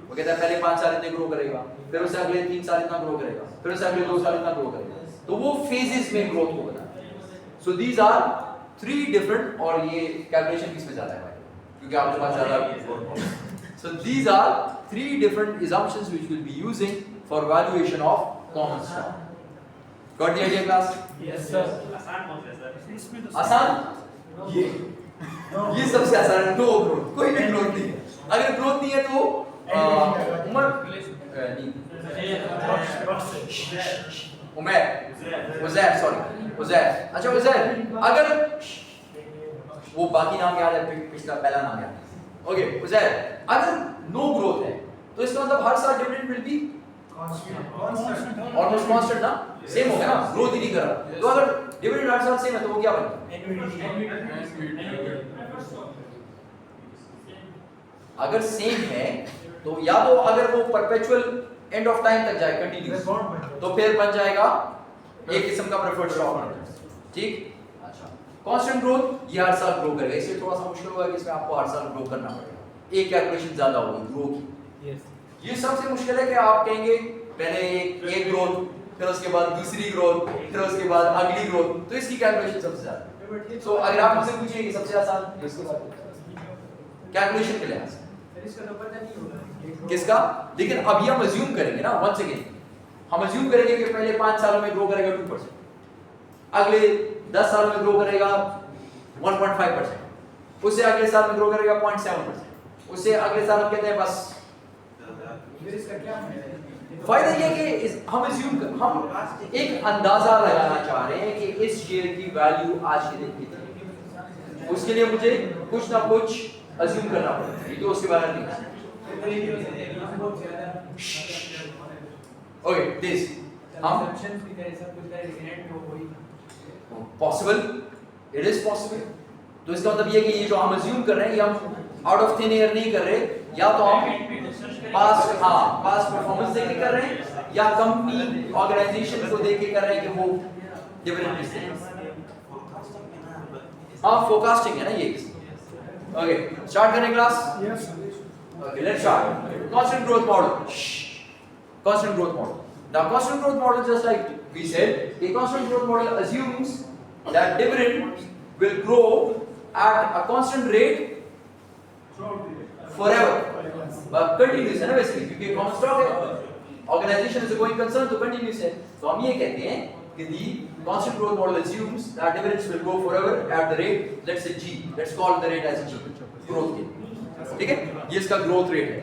वो कहता है पहले 5 साल इतने ग्रो करेगा, फिर उससे अगले 3 साल इतना ग्रो करेगा, फिर उससे अगले 2 साल इतना ग्रो करेगा, तो वो फेजेस में ग्रोथ को बताता है। सो दीज आर 3 डिफरेंट, और ये कैलकुलेशन किस में ज्यादा है भाई, क्योंकि आपके पास ज्यादा। So these are 3 different assumptions which we'll be using for valuation of common stock. Got the idea class? Yes sir। आसान? ये सबसे आसान है, नो ग्रोथ, कोई भी ग्रोथ नहीं है। अगर ग्रोथ नहीं है तो उमर उज़ैर, अच्छा उज़ैर, अगर वो बाकी नाम याद है, पिछला पहला नाम याद है, ओके उज़ैर, अगर नो ग्रोथ है तो इसका मतलब हर साल dividend will be almost constant ना, सेम होगा ना, ग्रोथ ही नहीं कर रहा। तो अगर डिविडेंड हर साल सेम है तो वो क्या बनेगा? अगर सेम है तो या तो अगर वो परपेचुअल एंड ऑफ टाइम तक जाए कंटिन्यूअस, तो फिर बन जाएगा एक किस्म का प्रेफर्ड स्टॉक, ठीक। अच्छा, कांस्टेंट ग्रोथ ये हर साल ग्रो करेगा, इसलिए थोड़ा सा मुश्किल होगा कि इसमें आपको हर साल ग्रो करना पड़ेगा, एक कैलकुलेशन ज्यादा होगी ग्रो की। ये सबसे मुश्किल है कि आप कहेंगे पहले एक ग्रोथ, फिर उसके बाद दूसरी ग्रोथ, फिर उसके बाद अगली ग्रोथ, तो इसकी कैलकुलेशन सबसे ज्यादा। सो अगर आप मुझसे पूछिए कि सबसे आसान इसके बाद कैलकुलेशन के लिहाज से किसका, लेकिन अभी हम अज्यूम करेंगे ना, वंस अगेन हम अज्यूम करेंगे कि पहले 5 सालों में ग्रो करेगा 2%, अगले 10 सालों में ग्रो करेगा 1.5%, उससे अगले साल में ग्रो करेगा 0.7%, उससे अगले साल हम कहते हैं बस। फायदा ये कि हम एक अंदाजा लगाना चाह रहे हैं कि इस शेयर की वैल्यू आज के दिन कितनी है, उसके लिए मुझे कुछ ना कुछ अज्यूम करना पड़ेगा, ये तो उसके बारे में नहीं। ओके दिस हम पॉसिबल, इट इज पॉसिबल। तो इसका मतलब ये कि ये जो हम अज्यूम कर रहे हैं ये हम आउट ऑफ थिन एयर नहीं कर रहे, या तो हम पास्ट, हाँ पास्ट परफॉर्मेंस देख के कर रहे हैं या कंपनी ऑर्गेनाइजेशन को देख के कर रहे हैं कि वो डिविडेंड किससे, हाँ फोरकास्टिंग है ना ये। ओके स्टार्ट करें class. Okay let's start. Constant growth model, constant growth model. Now constant growth model, just like we said, a constant growth model assumes that dividend will grow at a constant rate forever, but continuous है ना बेसिकली, क्योंकि कॉमन स्टॉक है, organisation is a going concern तो कंटिन्यूस है। तो हम ये कहते हैं कि the constant growth model assumes that dividends will grow forever at the rate, let's say g, let's call the rate as g, growth के, ठीक है, ये इसका ग्रोथ रेट है,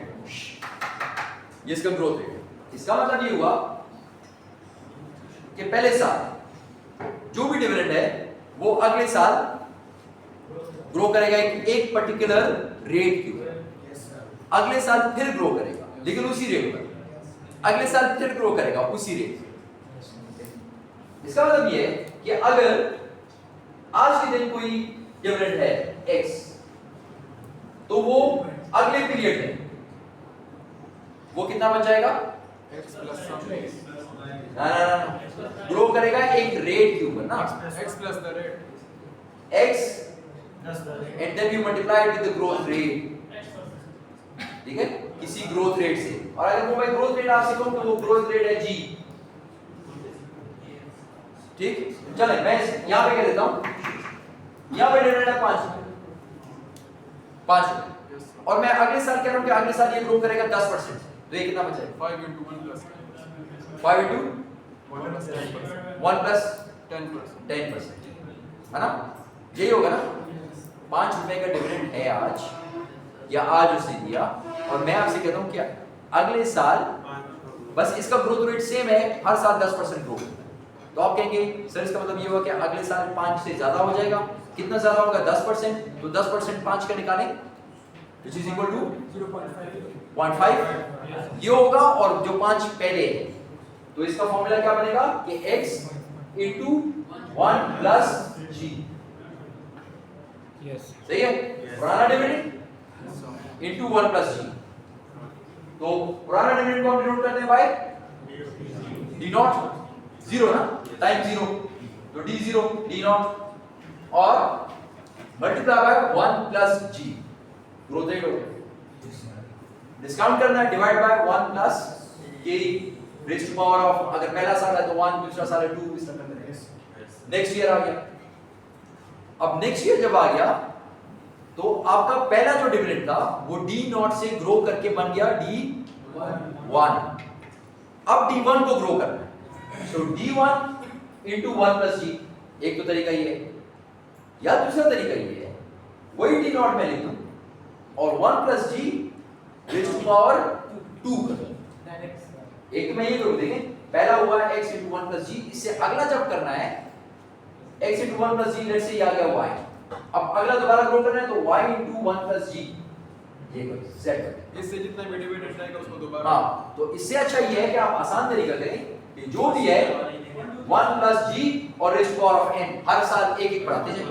ये इसका ग्रोथ रेट है। इसका मतलब ये हुआ कि पहले साल जो भी डिविडेंड है वो अगले साल ग्रो करेगा एक पर्टिकुलर रेट के ऊपर, अगले साल फिर ग्रो करेगा लेकिन उसी रेट पर, अगले साल फिर ग्रो करेगा उसी रेट। इसका मतलब ये है कि अगर आज के दिन कोई डिविडेंड है x, तो वो अगले पीरियड में वो कितना बन जाएगा, x plus some ना ग्रो करेगा एक रेट के ऊपर ना, x plus the rate, x and then you multiply it with the growth rate, ठीक है, किसी ग्रोथ रेट से। और अगर वो मैं ग्रोथ रेट आपसे कहूं तो वो ग्रोथ रेट है g, ठीक। चले मैं यहां पे कह देता हूं, यहां पे डिविडेंड है 5 और मैं अगले साल कह रहा हूं कि अगले साल ये ग्रो करेगा 10%, तो ये कितना बचेगा, 5 into 1 plus 5 into 1 plus 10%, 1 plus 10%, 10%, है ना, यही होगा ना। 5 रुपए का डिविडेंड है आज, या आज उसने दिया, और मैं आपसे कहता हूं कि अगले साल बस इसका ग्रोथ रेट सेम है, हर साल 10% ग्रो करता है, तो आप कहेंगे सर इसका मतलब ये हुआ कि अगले साल 5 से ज्यादा हो जाएगा। कितना ज्यादा होगा, 10%, तो 10% 5 का निकालें, which is equal to 0.5 ये होगा, और जो 5 पहले है तो इसका फॉर्मूला क्या बनेगा कि x into 1 plus g, yes सही है, पुराना डिविडेंड into 1 plus g, तो पुराना डिविडेंड को हम डिनोट करते हैं बाय d नॉट, 0 ना, टाइम 0, तो d0 d नॉट और multiply by 1 plus g, growth rate हो गया। डिस्काउंट करना है, divide by 1 plus k raise to power of, अगर पहला साल है तो 1, दूसरा साल है 2, इस तरह करते हैं। नेक्स्ट ईयर आ गया, अब नेक्स्ट ईयर जब आ गया तो आपका पहला जो डिविडेंड था वो d नॉट से ग्रो करके बन गया d1, अब d1 को ग्रो करना है, सो d1 into 1 plus g, एक तो तरीका ये है, या दूसरा तरीका ये है, वही d नॉट में लिख दूं और 1 plus g raise to power 2 कर दूं। एक तो मैं ये करूं, देखें पहला हुआ x into 1 plus g, इससे अगला जब करना है x into 1 plus g, let's say ये आ गया y, अब अगला दोबारा ग्रो करना है तो y into 1 plus g, ये करो सेट कर, इससे जितना भी डिविडेंड आएगा उसको दोबारा, हाँ, तो इससे अच्छा ये है कि आप आसान तरीका करें कि जो भी है 1 plus g और raise to power of n, हर साल एक एक बढ़ाते जाएं,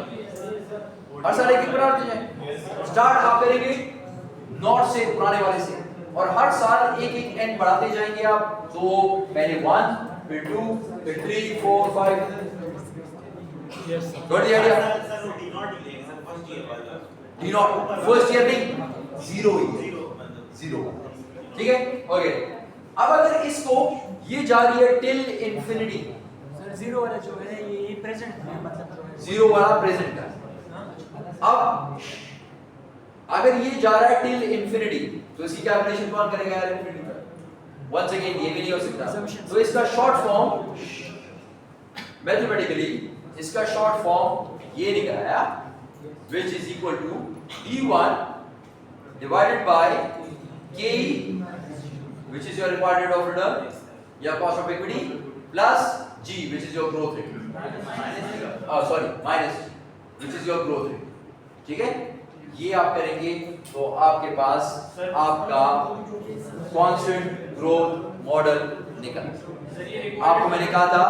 हर साल एक एक बढ़ाते जाएं। स्टार्ट आप करेंगे नॉट से, पुराने वाले से, और हर साल एक एक n बढ़ाते जाएंगे आप, तो पहले 1 फिर 2 फिर 3 4 5, yes got the idea. D not first year नहीं, 0 ही 0, ठीक है, ओके। अब अगर इसको ये जा रही है टिल इंफिनिटी, सर 0 वाला जो है ये प्रेजेंट है, मतलब 0 वाला प्रेजेंट का, अब अगर ये जा रहा है टिल इंफिनिटी तो इसकी कैलकुलेशन कौन करेगा यार, इंफिनिटी पर, वंस अगेन ये भी नहीं हो सकता, तो इसका शॉर्ट फॉर्म मैथमेटिकली इसका शॉर्ट फॉर्म ये निकल आया, which is equal to d1 divided by k, which is your required rate of return या cost of equity, plus g, which is your growth rate, minus g, which is your growth rate, ठीक है। ये आप करेंगे तो आपके पास आपका कांस्टेंट ग्रोथ मॉडल निकल। आपको मैंने कहा था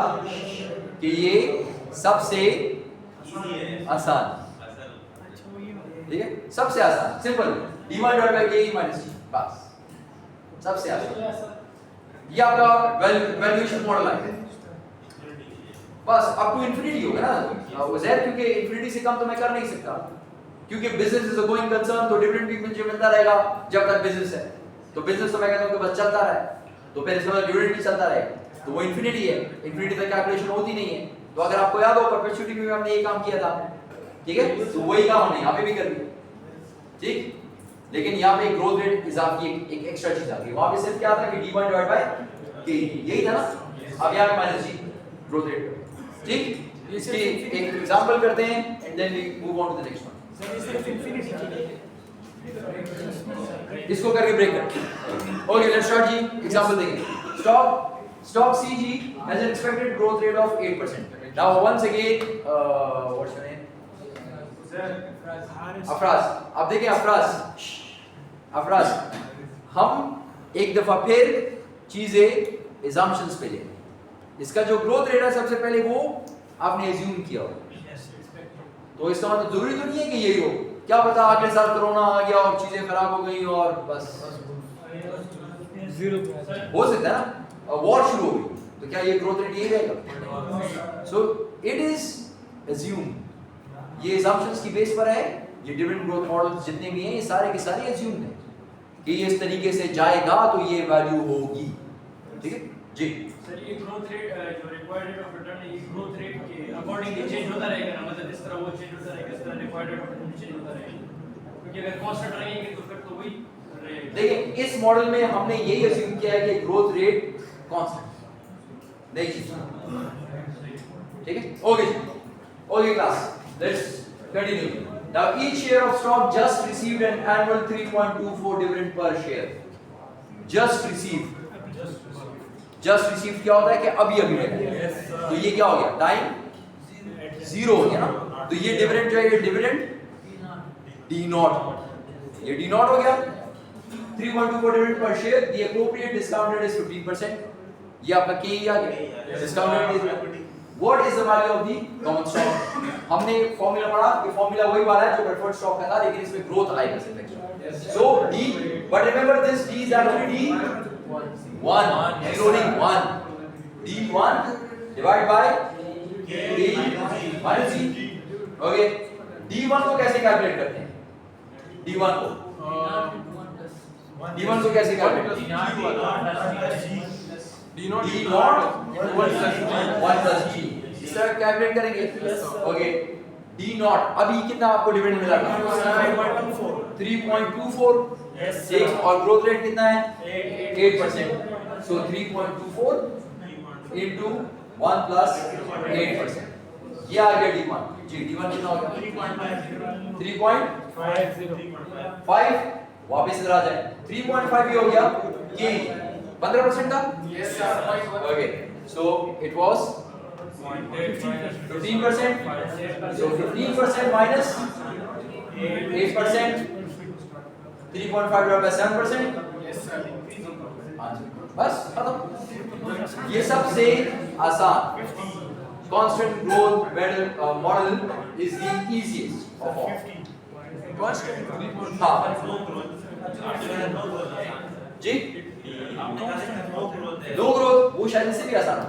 कि ये सबसे आसान, ठीक है, सबसे आसान, simple, d1 divided by k minus g, बस सबसे आसान। ये आपका वैल्यूएशन मॉडल है, बस अप टू इंफिनिटी होगा ना ज़ैर, क्योंकि इंफिनिटी से कम तो मैं कर नहीं सकता, क्योंकि business is a going concern, तो डिविडेंड भी मुझे मिलता रहेगा जब तक बिजनेस है। तो बिजनेस तो मैं कहता हूं कि बस चलता रहे, तो फिर इसका मतलब डिविडेंड भी चलता रहेगा, तो वो इंफिनिटी है, इंफिनिटी तक कैलकुलेशन होती नहीं है। तो अगर आपको याद हो परपेचुइटी में हमने ये काम किया था, ठीक है, तो वही काम हमने यहाँ पे भी कर दिया, ठीक। लेकिन यहाँ पे ग्रोथ रेट इजाफा की एक एक्स्ट्रा चीज आ गई, वहां पे सिर्फ क्या था कि d1 डिवाइड बाय k, यही था ना, अब यहाँ पे माइनस g ग्रोथ रेट, ठीक। इसकी एक एग्जांपल करते हैं and then we move on to the next one. इसको करके ब्रेक करते। ओके लेट्स स्टार्ट जी, एग्जांपल देखेंगे। Stock CG has an expected growth rate of 8%. Now once again what's your name? Afraz. अब देखिए अफराज हम एक दफा फिर चीजें assumptions पे लेंगे। इसका जो ग्रोथ रेट है सबसे पहले वो आपने एज्यूम किया हो, तो इसका मतलब जरूरी तो नहीं है कि यही हो, क्या पता अगले साल कोरोना आ गया और चीजें खराब हो गई और बस जीरो हो सकता है ना, वॉर शुरू हो गई, तो क्या ये ग्रोथ रेट यही रहेगा? सो इट इज एज्यूम, ये assumptions की बेस पर है, ये डिविडेंड ग्रोथ मॉडल जितने भी हैं ये सारे के सारे एज्यूम हैं कि ये इस तरीके से जाएगा तो ये वैल्यू होगी, ठीक है जी। सर ये ग्रोथ रेट जो रिक्वायर्ड रेट ऑफ रिटर्न है, ये ग्रोथ रेट के अकॉर्डिंगली चेंज होता रहेगा ना, मतलब जिस तरह वो चेंज होता रहेगा इस तरह required rate of return change होता रहेगा, क्योंकि अगर कांस्टेंट रहेंगे तो फिर तो वही रहेगा। देखिए इस मॉडल में हमने यही अज्यूम किया है कि ग्रोथ रेट कांस्टेंट नहीं, ठीक है। Okay class, let's continue. Now each share of stock just received an annual 3.24 dividend per share. Just received क्या होता है कि अभी मिलेगा, तो ये क्या हो गया, टाइम जीरो हो गया ना, तो ये डिविडेंड जो है ये डिविडेंड डी नॉट, ये डी नॉट हो गया। 3.24 dividend per share, the appropriate discount rate is 15%, ये आपका के ही आ गया, discount rate. What is the value of the common stock? हमने फॉर्मूला पढ़ा, ये फॉर्मूला वही वाला है जो प्रेफर्ड स्टॉक का था, लेकिन इसमें ग्रोथ आएगा सिर्फ। So D, but remember this D is actually D 1, including 1, D1 divided by D minus G. Okay, D1 को कैसे कैलकुलेट करते हैं? D1 को कैसे कैलकुलेट करते हैं? D0 1 plus G, इस तरह कैलकुलेट करेंगे। ओके, D0 अभी कितना आपको डिविडेंड मिला था? 3.24, ठीक, और ग्रोथ रेट कितना है? 8%। So 3.24 into 1 plus 8%, ये आ गया D1 जी। D1 कितना हो गया? 3.5, वापस इधर आ जाए, 3.5 ये हो गया ये 15% का। Yes sir. Okay, so it was 15%, so 15% minus 8%, 3.5 divided by 7%, Yes sir. बस खत्म। ये सबसे आसान constant growth model is the easiest of all. हाँ जी, लो ग्रोथ वो शायद इससे भी आसान हो,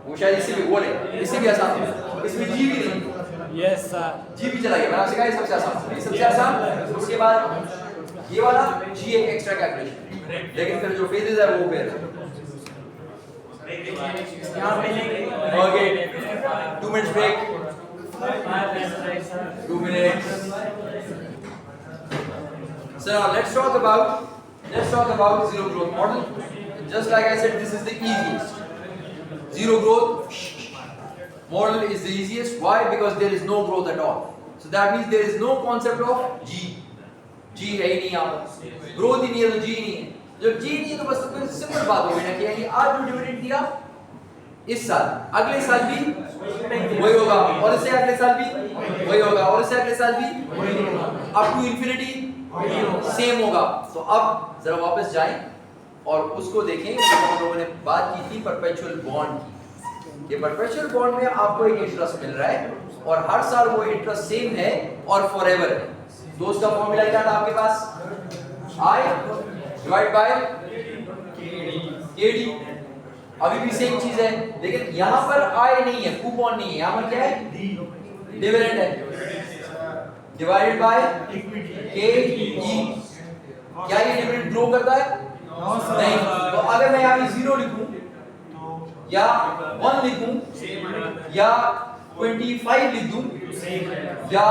वो शायद इससे भी बोले इससे भी आसान हो, इसमें जी भी नहीं, यस सर, जी भी चला गया, मैंने आपसे कहा ये सबसे आसान, ये सबसे आसान। उसके बाद ये वाला जी एक एक्स्ट्रा कैलकुलेशन, लेकिन फिर जो फेजेस है वो फिर okay 2 minutes break, 2 minutes. So now let's talk about zero growth model. Just like I said, this is the easiest. Zero growth model is the easiest. Why? Because there is no growth at all. So that means there is no concept of G. G है ही नहीं यहाँ पर, ग्रोथ ही नहीं है तो G नहीं है। जब G नहीं है तो बस तो सिंपल बात हो गई ना कि यानी आज जो डिविडेंड दिया इस साल, अगले साल भी वही होगा, और इससे अगले साल भी वही होगा, और इससे अगले साल भी वही होगा, अप टू इंफिनिटी सेम होगा। तो अब जरा वापस जाएं और उसको देखें जो हम लोगों ने बात की थी परपेचुअल बॉन्ड की। ये परपेचुअल बॉन्ड में आपको एक इंटरेस्ट मिल रहा है और हर साल वो इंटरेस्ट सेम है और फॉरएवर है। तो उसका फॉर्मूला क्या था आपके पास? I डिवाइड बाय KD, अभी भी सेम चीज है, लेकिन यहाँ पर I नहीं है, कूपन नहीं है, यहाँ पर क्या है, डिविडेंड है, डिवाइडेड बाय KE। क्या ये डिविडेंड ग्रो करता है? नहीं। तो अगर मैं यहाँ पे 0 लिखूं या 1 लिखूं या 25 लिख दूं या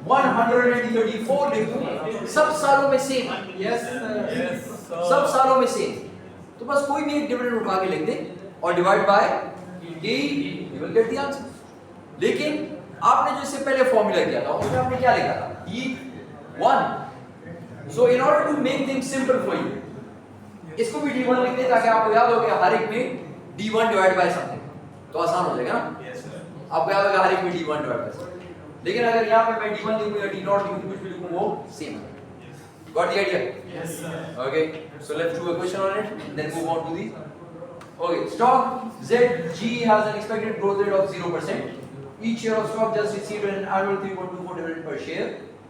134 लिख दूं, सब सालों में सेम। सब सालों में सेम। तो बस कोई भी एक डिविडेंड उठा के लिख दे और divide by KE, you will get the answer. लेकिन आपने जो इससे पहले फॉर्मूला किया था उसमें आपने क्या लिखा था? D1। So in order to make things simple for you, इसको भी D1 लिख दे ताकि आपको याद हो कि हर एक में D1 डिवाइड बाय समथिंग, तो आसान हो जाएगा ना। आपको याद होगा हर एक में D1 डिवाइड बाय समथिंग। लेकिन अगर यहाँ पे मैं D1 लिखूं या D0 लिखूं, कुछ भी लिखूं, वो सेम है। Got the idea? Yes, sir. Okay, so let's do a question on it, then move on to the. Okay, stock ZG has an expected growth rate of 0%. Each share of stock just received an annual 3.24 dividend per share.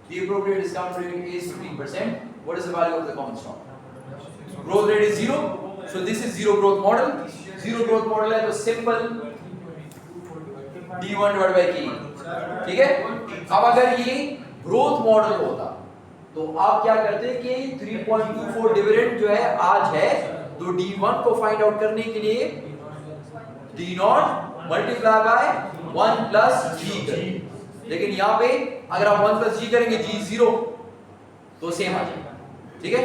The appropriate discount rate is 15%. What is the value of the common stock? Growth rate is 0, so this is zero growth model. Zero growth model है तो simple D1 divided by KE, ठीक है? अब अगर ये growth model होता तो आप क्या करते कि 3.24 डिविडेंड जो है आज है, तो D1 को फाइंड आउट करने के लिए D0 multiply by 1 plus G करें। लेकिन यहाँ पे अगर आप 1 प्लस G करेंगे G0 तो सेम आ जाएगा, ठीक है?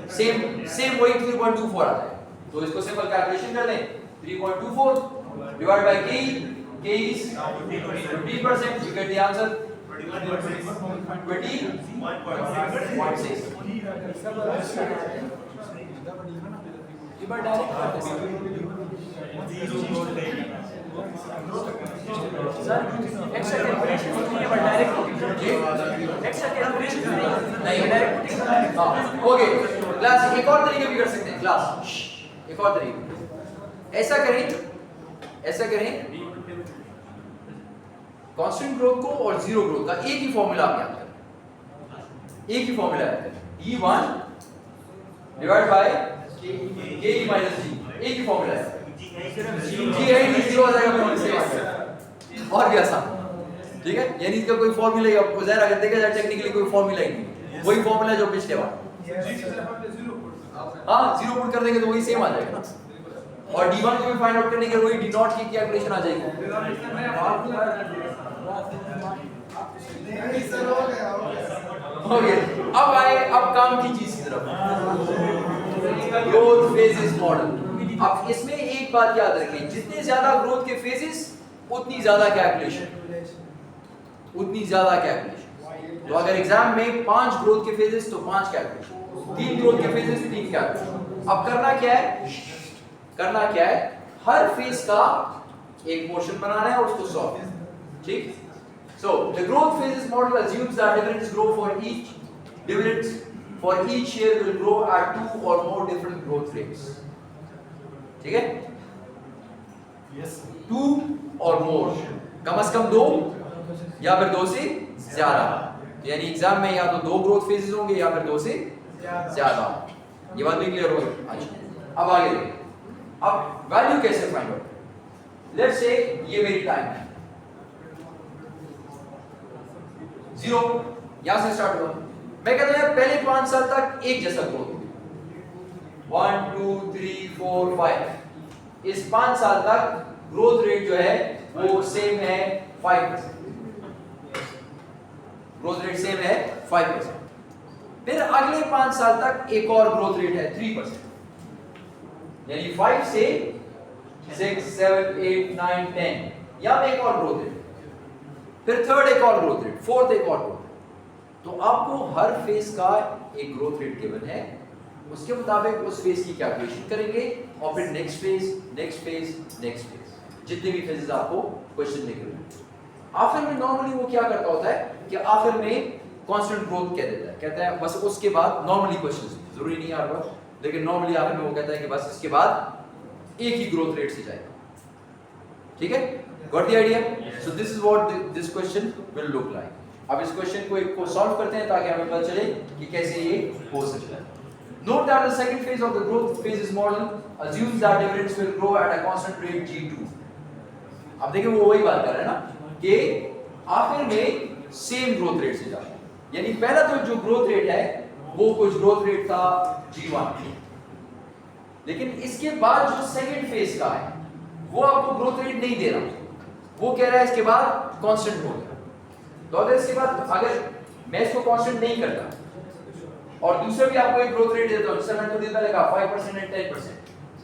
सेम वही 3.24 आता है। तो इसको सिंपल कैलकुलेशन कर लें, 3.24 divide by KE is 15%, you get the answer 20.6। ये बार डायरेक्ट करते हैं सर, एक्स्ट्रा कैलकुलेशन ये बार डायरेक्ट एक्स्ट्रा कैलकुलेशन नहीं डायरेक्ट। हां ओके क्लास, एक और तरीके भी कर सकते हैं क्लास, एक और तरीके ऐसा करें कांस्टेंट ग्रोथ को और जीरो ग्रोथ का एक ही फॉर्मूला आप याद करें, एक ही फॉर्मूला याद करें, E1 divide by KE minus G, एक ही फॉर्मूला है। G है नहीं, जीरो आ जाएगा फिर से और भी आसान, ठीक है? यानी इसका कोई फॉर्मूला ही आपको ज़ाहिर अगर देखा जाए टेक्निकली कोई फॉर्मूला ही नहीं, वही फॉर्मूला जो पिछले बार। हाँ, जीरो पुट कर देंगे तो वही सेम आ जाएगा ना। और D1 को भी फाइंड आउट करने के लिए वही D0 की कैलकुलेशन आ जाएगी। ओके, अब काम की चीज की तरफ, ग्रोथ फेजेस मॉडल। अब इसमें एक बात याद रखिए, जितने ज्यादा ग्रोथ के फेजेस उतनी ज्यादा कैलकुलेशन। तो अगर एग्जाम में 5 ग्रोथ के फेजेस तो 5 कैलकुलेशन, 3 ग्रोथ के फेजेस 3 कैलकुलेशन। अब करना क्या है, हर फेज का एक पोर्शन बनाना है और उसको सॉल्व, ठीक? So the growth phases model assumes that dividends grow for each share will grow at 2 or more different growth rates, ठीक है? Yes, 2 और more, कम से कम 2 या फिर 2 से ज्यादा। यानी एग्जाम में या तो 2 ग्रोथ फेजेस होंगे या फिर 2 से ज्यादा। ये बात भी क्लियर हो गई? अच्छा, अब आगे देखिए, अब वैल्यू कैसे फाइंड आउट? लेट्स से ये मेरी टाइम है 0, यहां से स्टार्ट हुआ। मैं कहता हूं पहले 5 साल तक एक जैसा ग्रोथ होगी, 1 2 3 4 5। इस 5 साल तक ग्रोथ रेट जो है वो सेम है 5%, ग्रोथ रेट सेम है 5%। फिर अगले 5 साल तक एक और ग्रोथ रेट है 3%, यानी 5 से 6 7 8 9 10, यहां पे एक और ग्रोथ रेट, फिर थर्ड एक और ग्रोथ रेट, फोर्थ एक और ग्रोथ। तो आपको हर फेज का एक ग्रोथ रेट गिवन है, उसके मुताबिक उस फेज की कैलकुलेशन करेंगे और फिर नेक्स्ट फेज, जितने भी फेजेस आपको क्वेश्चन में गिवन। आखिर में नॉर्मली वो क्या करता होता है कि आखिर में कांस्टेंट ग्रोथ कह देता है, कहता है बस उसके बाद नॉर्मली क्वेश्चंस, जरूरी नहीं हर बार, लेकिन नॉर्मली आखिर में वो कहता है कि बस इसके बाद एक ही ग्रोथ रेट से जाएगा, ठीक है? Got the idea? So this is what this question will look like. अब इस क्वेश्चन को एक को सॉल्व करते हैं ताकि हमें पता चले कि कैसे ये हो सकता है। Note that the second phase of the growth phases model assumes that dividends will grow at a constant rate G2. अब देखिए वो वही बात कर रहे हैं ना कि आखिर में सेम ग्रोथ रेट से जाता है, यानी पहला तो जो ग्रोथ रेट है वो कुछ ग्रोथ रेट था G1, लेकिन इसके बाद जो सेकंड फेज का है वो आपको ग्रोथ रेट नहीं दे रहा, वो कह रहा है इसके बाद कांस्टेंट हो गया। तो अगर इसके बाद अगर मैं इसको कांस्टेंट नहीं करता और दूसरा भी आपको एक ग्रोथ रेट देता हूं, जैसे मैंने थोड़ी देर पहले कहा 5% एंड 10%,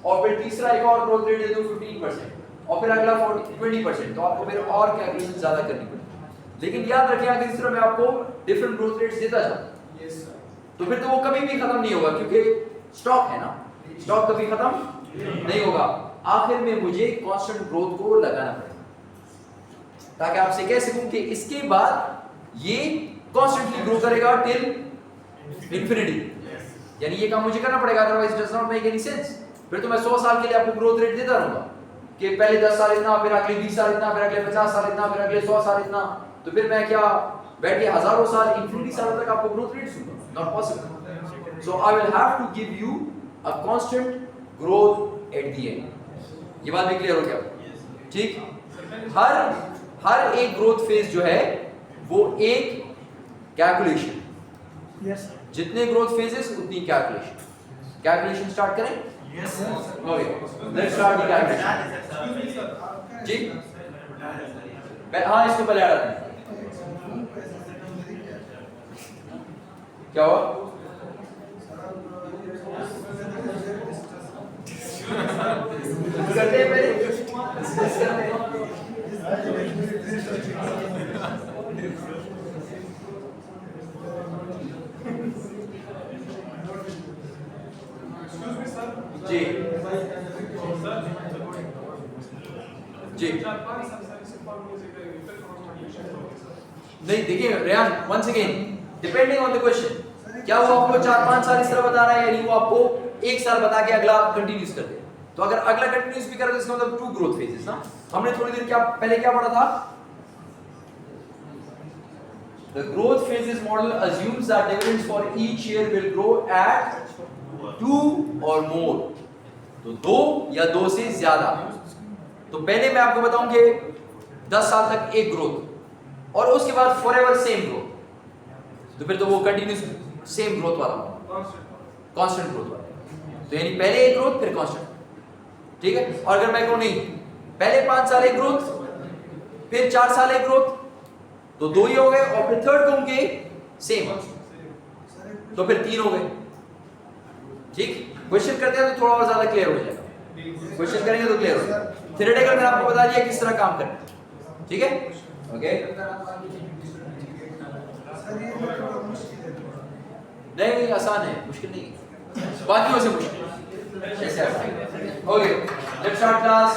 और फिर तीसरा एक और ग्रोथ रेट दे दूं 15%, और फिर अगला 20%, तो आपको फिर और कैलकुलेशन ज्यादा करनी पड़ेगी। लेकिन याद रखिए अगर इस तरह मैं आपको डिफरेंट ग्रोथ रेट्स देता जाऊं यस सर, तो फिर तो वो कभी भी खत्म नहीं होगा, क्योंकि स्टॉक है ना, स्टॉक कभी खत्म नहीं होगा। आखिर में मुझे कांस्टेंट ग्रोथ को लगाना पड़ेगा ताकि आपसे कह सकूं कि इसके बाद ये कांस्टेंटली ग्रो करेगा टिल इंफिनिटी, यानी ये काम मुझे करना पड़ेगा, otherwise it does not make any sense. फिर तो मैं 100 साल के लिए आपको ग्रोथ रेट देता रहूंगा कि पहले 10 साल इतना, फिर अगले 20 साल इतना, फिर अगले 50 साल इतना, फिर अगले 100 साल इतना, तो फिर मैं क्या बैठ के हजारों साल इंफिनिटी साल तक आपको ग्रोथ रेट दूंगा? Not possible. So I will have to give you a constant growth at the end. ये बात भी क्लियर हो गया? ठीक, हर एक ग्रोथ फेज जो है वो एक कैलकुलेशन, Yes, sir. जितने ग्रोथ फेजेस उतनी कैलकुलेशन। कैलकुलेशन स्टार्ट करें? Yes, sir. Okay, let's start the calculation. Excuse me sir, आपका जी हाँ, इसको पहले हटा दें। क्या हुआ? करते हैं पहले, डिस्कस करते हैं। एक्सक्यूज मी सर, जी जी 4-5 साल से फॉर्मूले से इफेक्ट ट्रांसफॉर्मेशन होगी सर। नहीं, देखिए Rehan, once again depending on the question, क्या वो आपको 4-5 साल इस तरह बता रहा है, यानी वो आपको 1 साल बता के अगला कंटिन्यूस कर दे। तो अगर अगला कंटिन्यूस भी करे तो इसका मतलब 2 ग्रोथ फेजेस ना। हमने थोड़ी देर क्या पहले क्या पढ़ा था? The growth phases model assumes that dividends for each year will grow at 2 or more, तो 2 या 2 से ज्यादा। तो पहले मैं आपको बताऊं कि 10 साल तक एक ग्रोथ और उसके बाद फॉरएवर सेम ग्रोथ, तो फिर तो वो कंटिन्यूस सेम ग्रोथ वाला, कांस्टेंट ग्रोथ वाला। तो यानी पहले एक ग्रोथ फिर कांस्टेंट, ठीक है। और अगर मैं कहूं नहीं, पहले 5 साल एक ग्रोथ फिर 4 साल एक ग्रोथ, तो 2 ही हो गए, और फिर थर्ड कहूं कि सेम, तो फिर 3 हो गए। ठीक, क्वेश्चन करते हैं तो थोड़ा और ज्यादा क्लियर हो जाएगा, क्वेश्चन करेंगे तो क्लियर हो जाएगा। थ्योरेटिकल मैंने आपको बता दिया किस तरह काम करना है, ठीक है? ओके, नहीं आसान है, मुश्किल नहीं है, बाकियों से मुश्किल कैसे आसान। Okay, let's start class,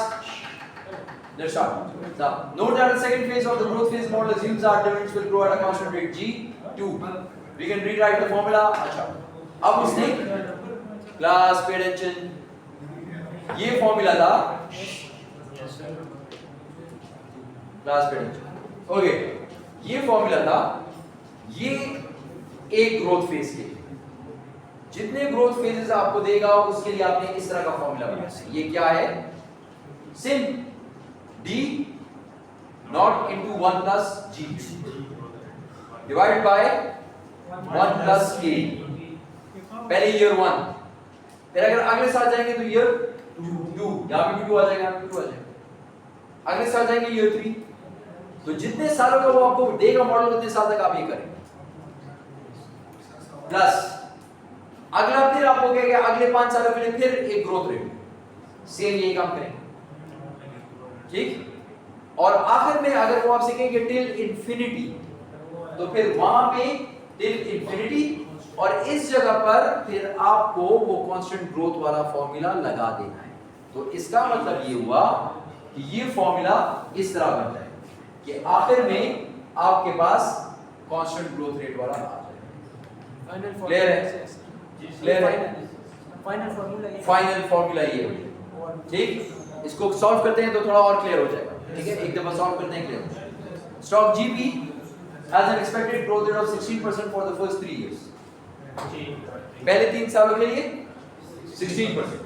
let's start. Now, note that the second phase of the growth phase model assumes that dividends will grow at a constant rate G2. We can rewrite the formula. अच्छा, अब उसने class pay attention, ये formula था class pay attention. Okay, ये formula था, ये एक growth phase के लिए, जितने growth phases आपको देगा उसके लिए आपने इस तरह का formula बनाया। ये क्या है? Sin D not into 1 plus G divided by 1 plus K। पहले year 1, फिर अगर अगले साल जाएंगे तो year 2, यहाँ पे भी 2 आ जाएगा, यहाँ पे भी 2 आ जाएगा। अगले साल जाएंगे year 3, तो जितने सालों का वो आपको देगा मॉडल उतने साल तक आप ये करेंगे। प्लस अगला फिर आपको कहेगा अगले 5 सालों के लिए फिर एक ग्रोथ रेट, सेम यही काम करेंगे, ठीक। और आखिर में अगर वो आपसे कहेंगे टिल इंफिनिटी, तो फिर वहां पे टिल इंफिनिटी, और इस जगह पर फिर आपको वो कांस्टेंट ग्रोथ वाला फॉर्मूला लगा देना है। तो इसका मतलब ये हुआ कि ये फॉर्मूला इस तरह बनता है कि आखिर में आपके पास कांस्टेंट ग्रोथ रेट वाला आ जाएगा। क्लियर है? क्लियर है? फाइनल फार्मूला ये, फाइनल फॉर्मूला ये है, ठीक। इसको सॉल्व करते हैं तो थोड़ा और क्लियर हो जाएगा, ठीक है? एक दफा सॉल्व करते हैं, clear. Stock GP has an expected growth rate of 16% for the first 3 years. पहले 3 सालों के लिए 16%,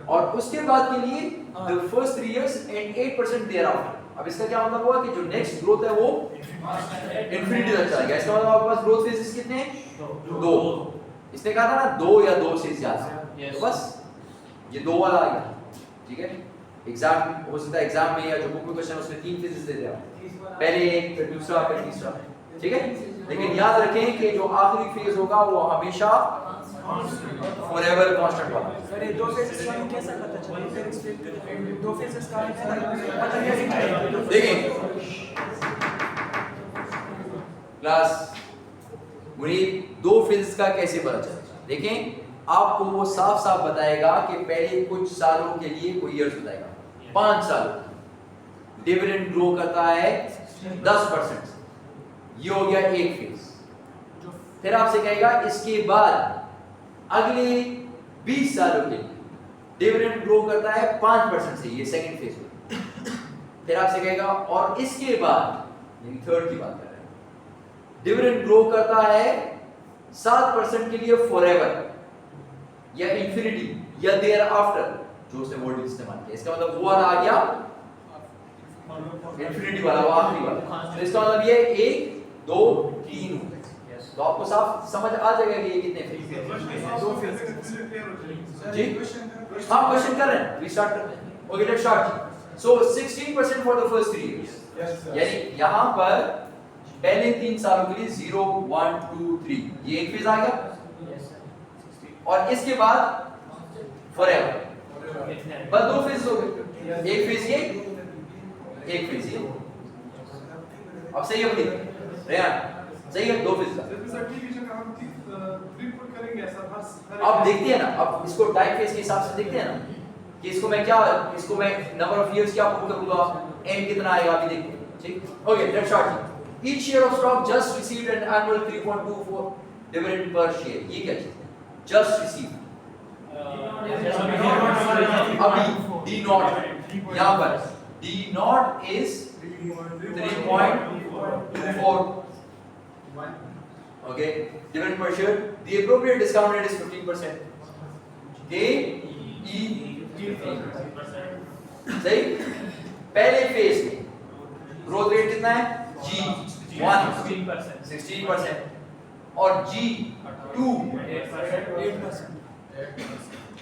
और उसके बाद के लिए the first 3 years and 8% thereafter। अब इसका क्या मतलब हुआ कि जो नेक्स्ट ग्रोथ है वो इंफिनिटी तक चलेगा। इसका मतलब आपके पास ग्रोथ फेजेस कितने हैं? 2। इसने कहा था ना 2 या 2 से ज्यादा, तो बस ये 2 वाला आ गया, ठीक है। एग्जाम हो सकता है एग्जाम में या जो बुक में क्वेश्चन उसमें 3 फेजेस दे दिया, पहले एक, फिर दूसरा, फिर तीसरा, ठीक है। लेकिन याद रखें कि जो आखिरी फेज होगा वो हमेशा फॉरएवर कांस्टेंट वाला। सर ये 2 फेजेस का कैसा पता चला? फिर एक्सप्लेन करें 2 फेजेस का पता कैसे चलेगा? देखिए क्लास मुनीब 2 फेजेस का कैसे पता चलेगा? देखें आपको वो साफ साफ बताएगा कि पहले कुछ सालों के लिए कोई ईयर्स बताएगा, 5 साल डिविडेंड ग्रो करता है 10%, ये हो गया एक फेज। फिर आपसे कहेगा इसके बाद अगले 20 सालों के लिए डिविडेंड ग्रो करता है 5% से, ये सेकंड फेज हो। फिर आपसे कहेगा और इसके बाद यानी थर्ड की बात कर रहे हैं, डिविडेंड ग्रो करता है 7% के लिए फॉरएवर या इंफिनिटी या देयर आफ्टर, जो उसने वर्ड इस्तेमाल किया। इसका मतलब वो वाला आ गया इंफिनिटी वाला, वो आखिरी वाला। तो इसका मतलब ये 1 2 3 हो गए। तो आपको साफ समझ आ जाएगा कि ये कितने फेज 2 फेज जी। हम क्वेश्चन कर रहे हैं, वी स्टार्ट करते हैं। Okay let's start. So 16% for the first 3 years, यानी यहां पर पहले 3 सालों के लिए 0 1 2 3 ये एक फेज आ गया, और इसके बाद फॉरएवर। बस 2 फेज हो गए, एक फेज ये, एक फेज ये। अब सही है बोलिए रेहान, सही है 2 फेज का। सर ठीक है, जब हम 3 पुट करेंगे ऐसा हर अब देखते हैं ना, अब इसको टाइम फेज के हिसाब से देखते हैं ना कि इसको मैं क्या, इसको मैं नंबर ऑफ इयर्स क्या पुट करूंगा, n कितना आएगा अभी देखते हैं, ठीक। Okay let's start. Each share of stock just received an annual 3.24 dividend per share, ये क्या चीज है? जस्ट रिसीव्ड, अभी डी नॉट, यहां पर D not is 3.24, okay, dividend per share, the appropriate discount rate is 15%, K E 15%, सही। पहले फेज में ग्रोथ रेट कितना है? G 1 16% और G 2 8%।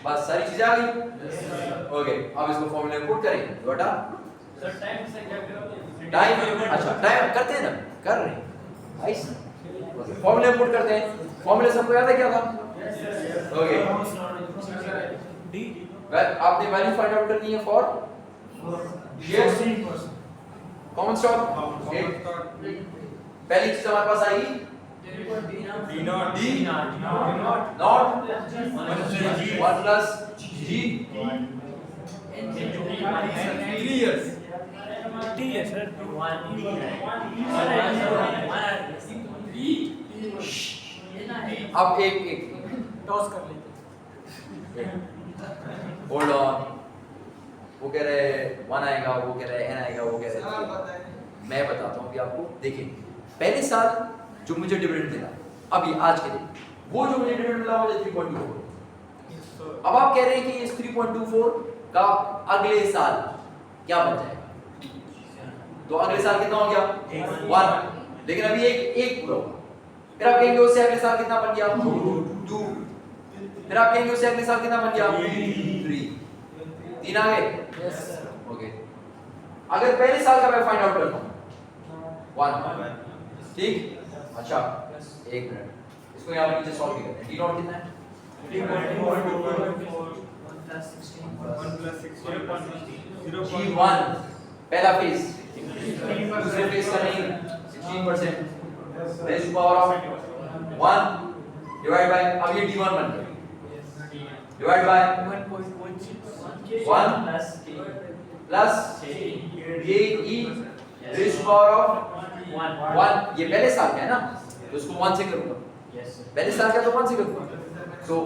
बस सारी चीजें आ गई, ओके। अब इसको फॉर्मूले में पुट करेंगे बेटा। सर टाइम से क्या करोगे? टाइम, अच्छा टाइम करते हैं ना, कर रहे हैं आइस। फॉर्मूले में पुट करते हैं। फॉर्मूले सबको याद है क्या था? ओके वेल, आपने वैल्यू फाइंड आउट करनी है फॉर शेयर्स कॉमन स्टॉक। पहली चीज हमारे पास आएगी D nought 1 plus G 3 years T है सर। अब एक टॉस कर लेते हैं। होल्ड ऑन, वो कह रहे 1 आएगा, वो कह रहे n आएगा, वो कह रहे मैं बताता हूँ कि आपको। देखिए पहले साल जो मुझे डिविडेंड मिला, अभी आज के दिन वो जो मुझे डिविडेंड मिला मुझे 3.24। अब आप कह रहे हैं कि इस 3.24 का अगले साल क्या बन जाएगा, तो अगले साल कितना हो गया 1, लेकिन अभी एक पूरा हुआ। फिर आप कहेंगे उससे अगले साल कितना बन गया 2, फिर आप कहेंगे उससे अगले साल कितना बन गया 3 3 आ गए। ओके, अगर पहले साल का मैं फाइंड आउट करता हूं 1, ठीक। अच्छा एक मिनट, इसको यहाँ पर नीचे सॉल्व करते हैं। डी नॉट कितना है 1 पहला फेज, दूसरे फेज का नहीं 16% raise to power of 1 divide by, अब ये d1 बन गया, डिवाइड बाय 1 प्लस ये e raise to power of 1। ये पहले साल का है ना, तो इसको 1 से करूंगा। पहले साल का तो 1 से करूंगा, तो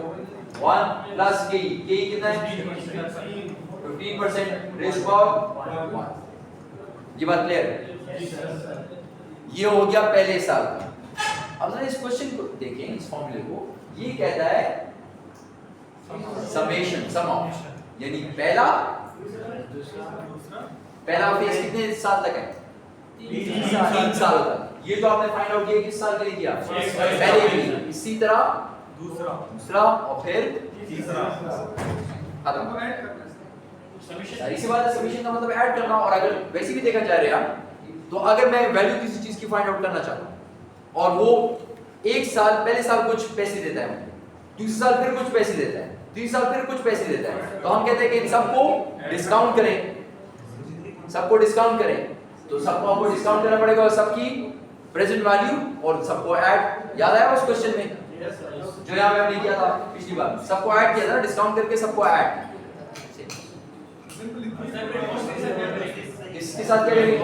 1 प्लस के कितना है 15% रेज़ टू पावर 1। ये बात क्लियर है? ये हो गया पहले साल का। अब जरा इस क्वेश्चन को देखें, इस फॉर्मूले को, ये कहता है समेशन, सम ऑफ, यानी पहला फेज कितने साल तक है? 3 साल तक। ये तो आपने फाइंड आउट किया किस साल के लिए किया? पहले के लिए। इसी तरह दूसरा और फिर तीसरा। खत्म। हमको ऐड करना है समीशन इसी बात है, समीशन का मतलब ऐड करना। और अगर वैसे भी देखा जा रहा है तो अगर मैं वैल्यू किसी चीज की फाइंड आउट करना चाहता हूं और वो एक साल, पहले साल कुछ पैसे देता है मुझे, दूसरे साल फिर कुछ पैसे देता है, तीसरे साल फिर कुछ पैसे देता है, तो हम कहते हैं कि इन सबको डिस्काउंट करें, सबको डिस्काउंट करें। तो सबको आपको डिस्काउंट करना पड़ेगा और सबकी प्रेजेंट वैल्यू और सबको ऐड। याद आया उस क्वेश्चन में जो यहाँ पे हमने किया था पिछली बार? सबको ऐड किया था, डिस्काउंट करके सबको ऐड। इसके साथ क्या करेंगे?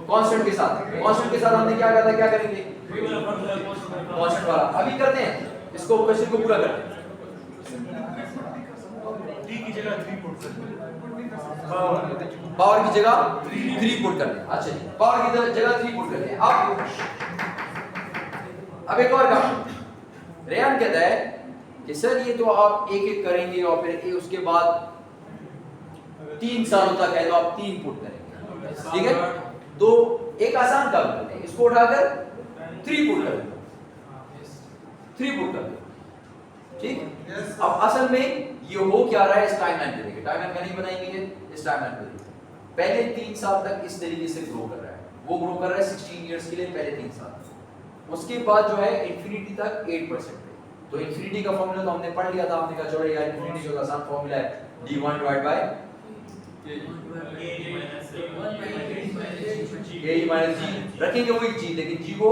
कांस्टेंट के साथ। कांस्टेंट के साथ हमने क्या कहा था, क्या करेंगे? कांस्टेंट वाला। अभी करते हैं इसको, क्वेश्चन को पूरा करते हैं। टी की जगह 3 पुट करते पावर की जगह 3 पुट करते हैं। अच्छा जी, पावर की जगह 3 पुट करते हैं। अब एक और काम, रेयान कहता है कि सर ये तो आप एक एक करेंगे और फिर उसके बाद 3 सालों तक है तो आप 3 पुट करेंगे, ठीक है? तो एक आसान काम करते हैं, इसको उठाकर 3 पुट कर दो, 3 पुट कर दो, ठीक? अब असल में ये हो क्या रहा है इस टाइमलाइन पे देखिए, टाइमलाइन मैंने बनाई है, इस टाइमलाइन पे देखिए। पहले 3 साल तक इस तरीके से ग्रो कर रहा है, वो ग्रो कर रहा है 16 इयर्स के लिए पहले 3 साल। उसके बाद जो है इंफिनिटी तक 8% पे। तो इंफिनिटी का फार्मूला तो हमने पढ़ लिया था, हमने कहा चलो यार इंफिनिटी का आसान फार्मूला है d1 divide by a minus g, रखेंगे वही g, लेकिन g को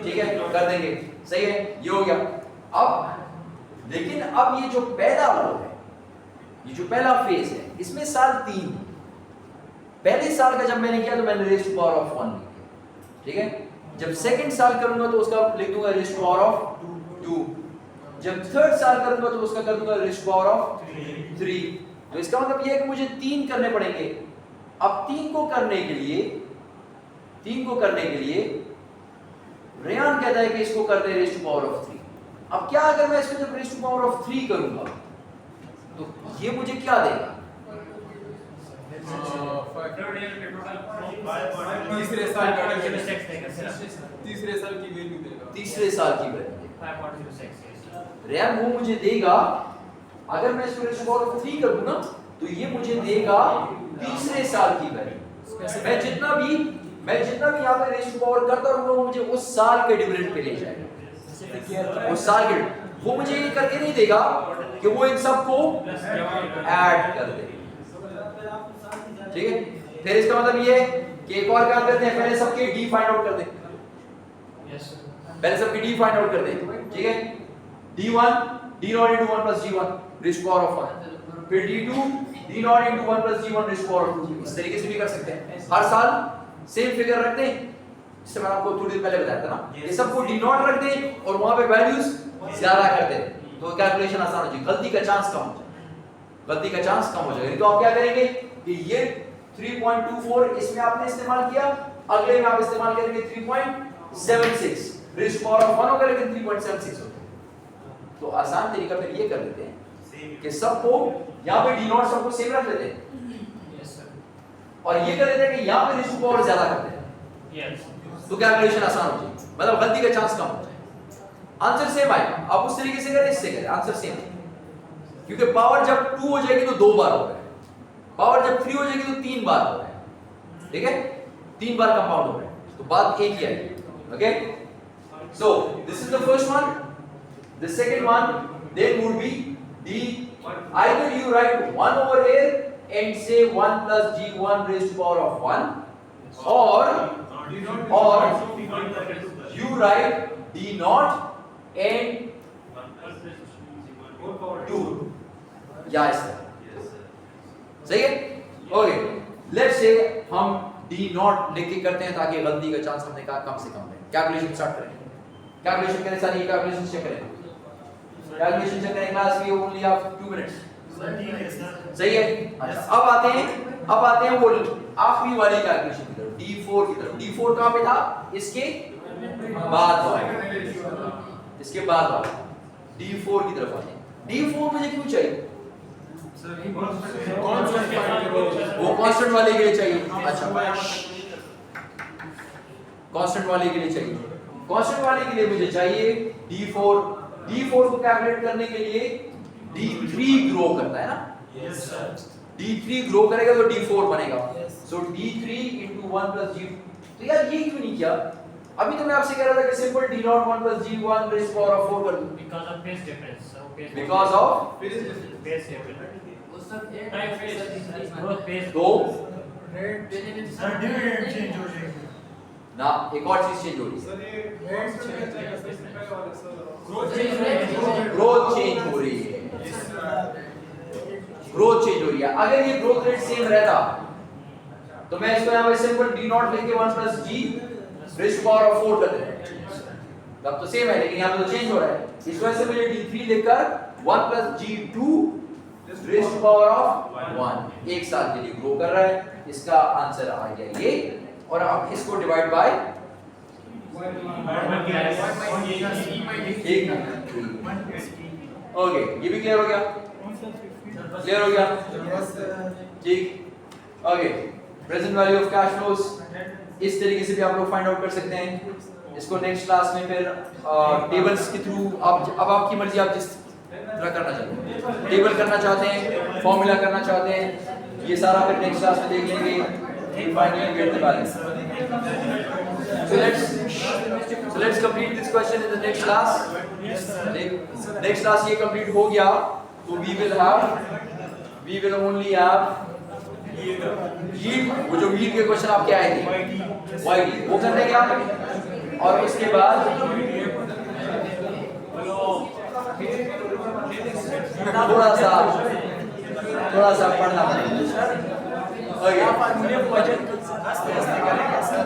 ठीक है कर देंगे, सही है, ये हो गया। अब लेकिन अब ये जो पहला वो है, ये जो पहला फेज है, इसमें साल 3। पहले साल का जब मैंने किया तो मैंने रेज़ टू पावर ऑफ 1 लिखा, ठीक है? जब सेकंड साल करूंगा तो उसका लिख दूंगा रेज़ टू पावर ऑफ 2। जब थर्ड साल करूंगा तो उसका कर दूंगा रेज़ टू पावर ऑफ 3। तो इसका मतलब ये है कि मुझे 3 करने पड़ेंगे। अब 3 को करने के लिए रेयान कहता है कि इसको कर दे रेज़ टू पावर ऑफ 3। अब क्या अगर मैं इसको जब रेज़ टू पावर ऑफ 3 करूंगा तो ये मुझे क्या देगा? तीसरे साल की वैल्यू देगा। तीसरे साल की वैल्यू रेयान वो मुझे देगा। अगर मैं इसको रेज़ टू पावर ऑफ 3 कर दूं ना तो ये मुझे देगा तीसरे साल की वैल्यू। मैं जितना भी यहाँ पे रेज़ टू पावर करता रहूंगा वो मुझे उस साल के डिविडेंड पे ले जाएगा। उस साल के वो मुझे ये करके नहीं देगा कि वो इन सबको ऐड कर दे, ठीक है? फिर इसका मतलब ये है कि एक और काम करते हैं, पहले सबके d फाइंड आउट कर दें। पहले सबके d फाइंड आउट कर दें, ठीक है? d1 d0 into 1 plus g1 raised to power of 1, फिर d2 d0 into 1 plus g1 raised to power of 2। इस तरीके से भी कर सकते हैं। हर साल सेम फिगर रख दें, जिससे मैंने आपको थोड़ी देर पहले बताया था ना, ये सबको d0 रख दें और वहां पे वैल्यूज ज्यादा कर दें तो कैलकुलेशन आसान हो जाएगी, गलती का चांस कम हो जाएगा। तो आप क्या करेंगे कि ये 3.24 इसमें आपने इस्तेमाल किया, अगले में आप इस्तेमाल करेंगे 3.76 रेज़ टू पावर ऑफ 1 होगा, लेकिन 3.76 होगा। तो आसान तरीका फिर ये कर लेते हैं कि सबको यहाँ पे d0 सबको सेम रख लेते हैं और ये कर लेते हैं कि यहाँ पे रेज़ टू पावर ज्यादा करते हैं, तो कैलकुलेशन आसान हो जाएगी, मतलब गलती का चांस कम हो जाए। आंसर सेम आएगा। आप उस तरीके से करें, इससे करें, आंसर सेम, क्योंकि पावर जब 2 हो जाएगी तो 2 बार हो गया, पावर जब 3 हो जाएगी तो 3 बार हो गया, ठीक है? 3 बार कंपाउंड हो गया, तो बात एक ही आएगी। Okay, so this is the first one. The second one then would be d, either you write 1 over here and say 1 plus g1 raised to power of 1, or you write d0 and 2, या इस तरह, सही है? ओके, लेट्स से हम d0 लिख के करते हैं ताकि गलती का चांस हमने कहा कम से कम है। कैलकुलेशन स्टार्ट करें, कैलकुलेशन करें सारी, कैलकुलेशन चेक करें, कैलकुलेशन चेक करें क्लास की ओनली ऑफ 2 मिनट्स, सही है? अच्छा, अब आते हैं वो आखिरी वाली कैलकुलेशन की तरफ, d4 की तरफ। d4 कहां पे था? इसके बाद वाला, इसके बाद वाला D4 की तरफ आते हैं। D4 मुझे क्यों चाहिए? वो कांस्टेंट वाले के लिए चाहिए। अच्छा, कांस्टेंट वाले के लिए चाहिए। कांस्टेंट वाले के लिए मुझे चाहिए D4। D4 को कैलकुलेट करने के लिए D3 ग्रो करता है ना? Yes sir. D3 ग्रो करेगा तो D4 बनेगा। सो D3 into 1 plus G। तो यार ये क्यों नहीं किया? अभी तो मैं आपसे कह रहा था कि simple D0 1 plus G1 raised to power of 4 कर दूं। Because of phase difference. So phase Because of phase difference. Time phase growth phase. दो सर डिविडेंड चेंज हो जाएगी। ना, एक और चीज चेंज हो रही है। सर ये कांस्टेंट क्या चाहिए सर पहले वाला सर ग्रोथ चेंज हो रही है। ग्रोथ चेंज हो रही है। अगर ये ग्रोथ रेट सेम रहता तो मैं इसको यहाँ पे सिंपल D0 लेके 1 plus G raised to power of 4 कर देता। तब तो सेम है, लेकिन यहाँ पे तो चेंज हो रहा है। इस वजह से मुझे D3 लेकर 1 plus G2 raised to power of 1 एक साल के लिए ग्रो कर रहा है। इसका आंसर आ गया ये। और अब इसको डिवाइड बाय एक ओके, ये भी क्लियर हो गया? क्लियर हो गया? ठीक। Okay, present value of cash flows इस तरीके से भी आप लोग फाइंड आउट कर सकते हैं। इसको नेक्स्ट क्लास में फिर टेबल्स के थ्रू अब आपकी मर्जी, आप जिस तरह करना चाहते हैं, टेबल करना चाहते हैं, फॉर्मूला करना चाहते हैं, ये सारा फिर नेक्स्ट क्लास में देख लेंगे। Finally get the balance. So let's complete this question in the next class. Next class ये complete हो गया तो we will only have yield, वो जो yield के क्वेश्चन आपके आए थे YD वो कर देंगे आप। और उसके बाद थोड़ा सा पढ़ना पड़ेगा। आप मुझे बजट आस्ते आस्ते करेंगे सर।